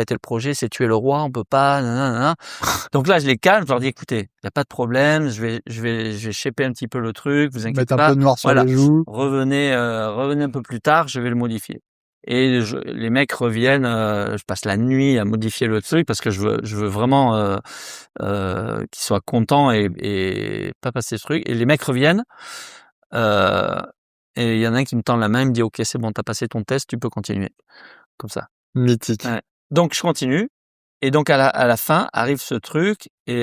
c'est tuer le roi, on peut pas, nanana. Donc là je les calme, je leur dis écoutez, il y a pas de problème, je vais shaper un petit peu le truc, vous inquiétez Mettre un pas. peu de noir sur Voilà, les joues. revenez un peu plus tard, je vais le modifier. Et les mecs reviennent, je passe la nuit à modifier le truc parce que je veux vraiment qu'ils soient contents et pas passer ce truc. Et les mecs reviennent. Et il y en a un qui me tend la main, il me dit ok c'est bon, t'as passé ton test, tu peux continuer comme ça. Mythique. Ouais. Donc je continue et donc à la fin arrive ce truc et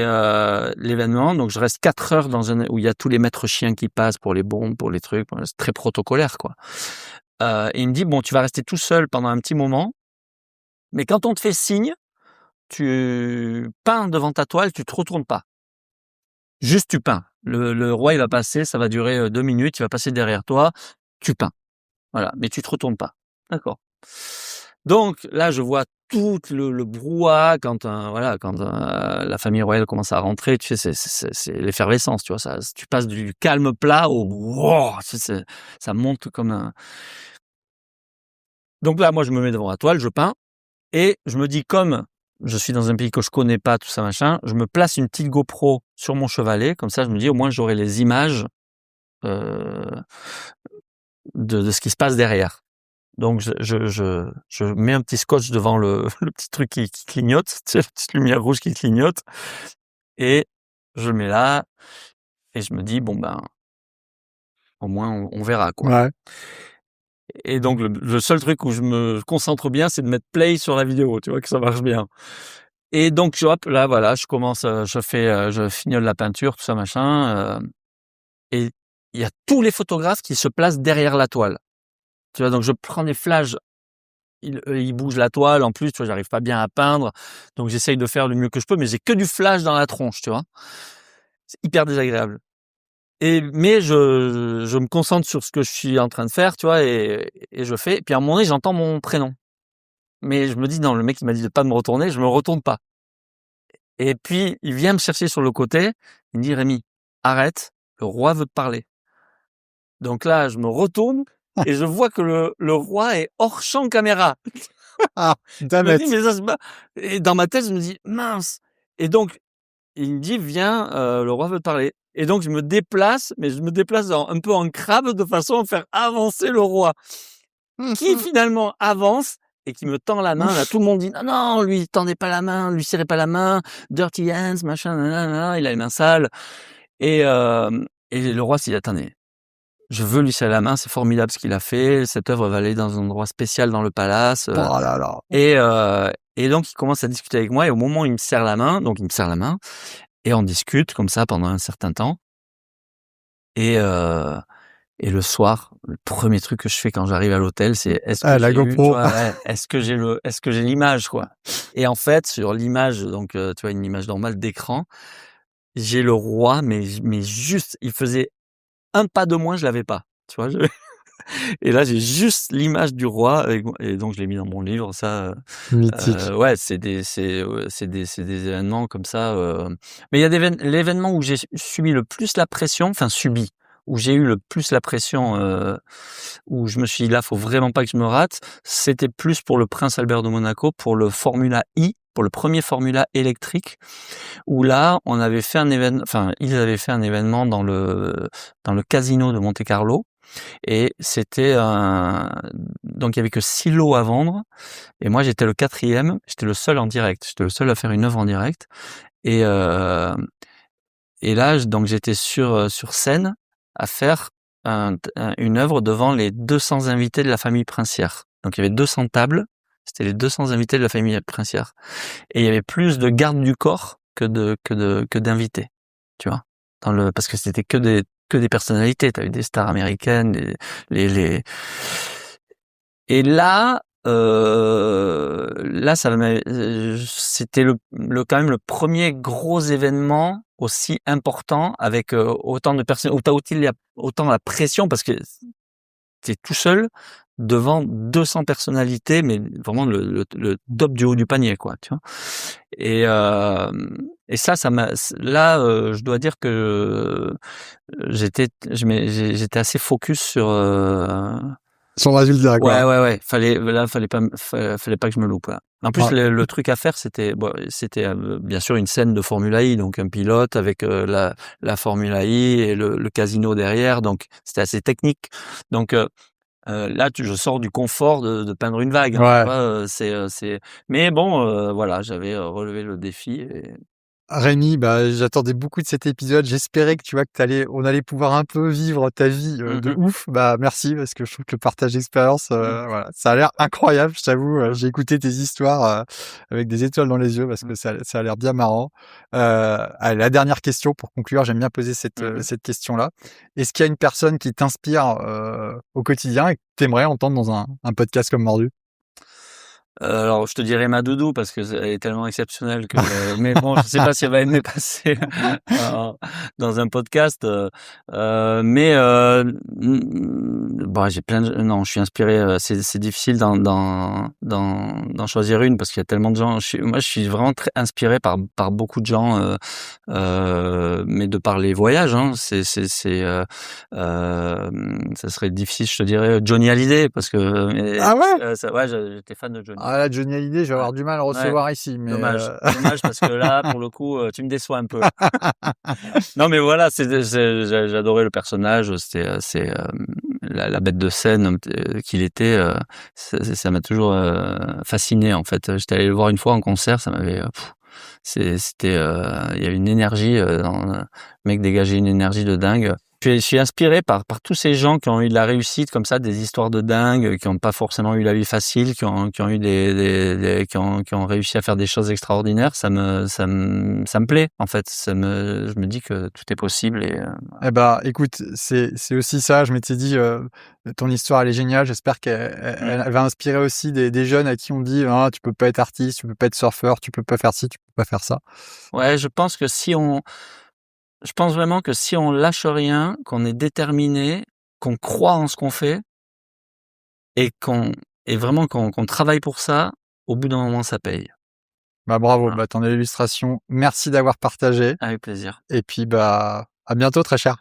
l'événement. Donc je reste 4 heures où il y a tous les maîtres chiens qui passent pour les bombes, pour les trucs. C'est très protocolaire quoi. Et il me dit bon tu vas rester tout seul pendant un petit moment, mais quand on te fait signe, tu peins devant ta toile, tu te retournes pas. Juste tu peins. Le roi il va passer, ça va durer 2 minutes, il va passer derrière toi, tu peins. Voilà, mais tu te retournes pas. D'accord. Donc là, je vois tout le brouhaha quand la famille royale commence à rentrer. Tu sais, c'est l'effervescence, tu vois. Ça, tu passes du calme plat au wow, ça monte comme un. Donc là, moi, je me mets devant la toile, je peins et je me dis comme je suis dans un pays que je connais pas, tout ça machin, je me place une petite GoPro sur mon chevalet, comme ça, je me dis au moins j'aurai les images de ce qui se passe derrière. Donc je mets un petit scotch devant le petit truc qui clignote, tu sais, la petite lumière rouge qui clignote, et je le mets là, et je me dis bon ben au moins on verra quoi. Ouais. Et donc le seul truc où je me concentre bien, c'est de mettre play sur la vidéo, tu vois, que ça marche bien. Et donc hop, là voilà, je commence, je fignole la peinture, tout ça machin, et il y a tous les photographes qui se placent derrière la toile. Tu vois, donc je prends des flashs, ils bougent la toile, en plus, tu vois, j'arrive pas bien à peindre, donc j'essaye de faire le mieux que je peux, mais j'ai que du flash dans la tronche, tu vois. C'est hyper désagréable. Mais je me concentre sur ce que je suis en train de faire, tu vois, et je fais. Et puis à un moment donné, j'entends mon prénom. Mais je me dis, non, le mec, il m'a dit de pas me retourner, je me retourne pas. Et puis, il vient me chercher sur le côté, il me dit, Rémi, arrête, le roi veut te parler. Donc là, je me retourne, et je vois que le roi est hors champ caméra. Ah, Je me damn dis, it. mais ça se bat. Et dans ma tête, je me dis, mince. Et donc, il me dit, viens, le roi veut te parler. Et donc, je me déplace, mais je me déplace un peu en crabe de façon à faire avancer le roi. Qui finalement avance et qui me tend la main. Là, tout le monde dit, non, non, lui, tendez pas la main, lui serrez pas la main, dirty hands, machin, nanana, il a les mains sales. Et le roi s'est dit, attendez, je veux lui serrer la main, c'est formidable ce qu'il a fait, cette œuvre va aller dans un endroit spécial dans le palace. Oh là là. Et donc, il commence à discuter avec moi, et au moment où il me serre la main, donc il me serre la main, et on discute comme ça pendant un certain temps. Et le soir, le premier truc que je fais quand j'arrive à l'hôtel, c'est la GoPro. est-ce que j'ai l'image, quoi. Et en fait, sur l'image, donc tu vois, une image normale d'écran, j'ai le roi, mais juste, il faisait un pas de moins, je l'avais pas, tu vois. Et là, j'ai juste l'image du roi, et donc je l'ai mis dans mon livre. Ça, Mythique. ouais, c'est des événements comme ça. Mais il y a l'événement où j'ai subi le plus la pression, enfin subi, où j'ai eu le plus la pression, où je me suis dit là, faut vraiment pas que je me rate. C'était plus pour le Prince Albert de Monaco, pour le Formula E, pour le premier Formula électrique, où là, on avait fait un événement, enfin, ils avaient fait un événement dans le casino de Monte-Carlo. Et c'était donc il y avait que 6 lots à vendre, et moi j'étais le 4e, j'étais le seul en direct, j'étais le seul à faire une œuvre en direct, et là donc j'étais sur scène à faire une œuvre devant les 200 invités de la famille princière. Donc il y avait 200 tables, c'était les 200 invités de la famille princière, et il y avait plus de gardes du corps que d'invités, tu vois, parce que c'était que des personnalités. T'as eu des stars américaines, et là, c'était quand même le premier gros événement aussi important avec autant de personnes, où t'as autant la pression parce que t'es tout seul devant 200 personnalités, mais vraiment le top du haut du panier, quoi, tu vois. Et ça m'a, là, je dois dire que j'étais assez focus sur Son résultat, quoi. ouais. Fallait pas que je me loupe, là. En plus, le truc à faire, c'était bien sûr une scène de Formula I, donc un pilote avec la Formula I et le casino derrière, donc c'était assez technique. Donc là, je sors du confort de peindre une vague. Ouais. Hein, mais bon, voilà, j'avais relevé le défi. Et... Rémi, j'attendais beaucoup de cet épisode. J'espérais que on allait pouvoir un peu vivre ta vie de ouf. Merci parce que je trouve que le partage d'expérience, voilà, ça a l'air incroyable. Je t'avoue, j'ai écouté tes histoires avec des étoiles dans les yeux parce que ça a l'air bien marrant. Allez, la dernière question pour conclure, j'aime bien poser cette question-là. Est-ce qu'il y a une personne qui t'inspire au quotidien et que t'aimerais entendre dans un podcast comme Mordu? Alors, je te dirais ma doudou parce que elle est tellement exceptionnelle que, mais bon, je sais pas si elle va aimer passer dans un podcast. Bon, non, je suis inspiré. C'est difficile d'en choisir une parce qu'il y a tellement de gens. Moi, je suis vraiment très inspiré par beaucoup de gens, mais de par les voyages. Hein, ça serait difficile, je te dirais Johnny Hallyday parce que. Ah ouais? Ouais, j'étais fan de Johnny. Ah là, Johnny Hallyday, je vais avoir du mal à le recevoir ici. Mais Dommage parce que là, pour le coup, tu me déçois un peu. Non, mais voilà, j'adorais le personnage. C'est la bête de scène qu'il était. Ça m'a toujours fasciné en fait. J'étais allé le voir une fois en concert, ça m'avait. Il y avait une énergie. Le mec dégageait une énergie de dingue. Je suis inspiré par tous ces gens qui ont eu de la réussite comme ça, des histoires de dingue, qui n'ont pas forcément eu la vie facile, qui ont eu qui ont réussi à faire des choses extraordinaires. Ça me plaît en fait. Je me dis que tout est possible et. Écoute, c'est aussi ça. Je m'étais dit, ton histoire elle est géniale. J'espère qu'elle va inspirer aussi des jeunes à qui on dit, ah, tu peux pas être artiste, tu peux pas être surfeur, tu peux pas faire ci, tu peux pas faire ça. Ouais, je pense vraiment que si on lâche rien, qu'on est déterminé, qu'on croit en ce qu'on fait et vraiment qu'on travaille pour ça, au bout d'un moment, ça paye. Bravo, voilà. T'en as l'illustration. Merci d'avoir partagé. Avec plaisir. Et puis, à bientôt, très cher.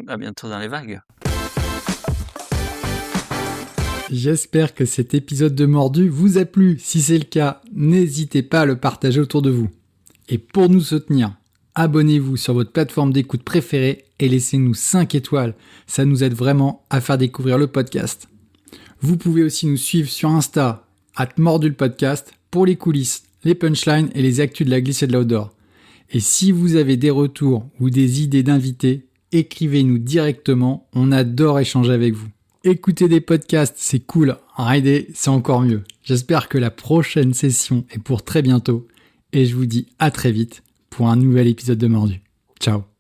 À bientôt dans les vagues. J'espère que cet épisode de Mordu vous a plu. Si c'est le cas, n'hésitez pas à le partager autour de vous. Et pour nous soutenir, abonnez-vous sur votre plateforme d'écoute préférée et laissez-nous 5 étoiles. Ça nous aide vraiment à faire découvrir le podcast. Vous pouvez aussi nous suivre sur Insta, @mordulpodcast, pour les coulisses, les punchlines et les actus de la glisse et de l'outdoor. Et si vous avez des retours ou des idées d'invités, écrivez-nous directement, on adore échanger avec vous. Écouter des podcasts, c'est cool, rider, c'est encore mieux. J'espère que la prochaine session est pour très bientôt et je vous dis à très vite pour un nouvel épisode de Mordu. Ciao.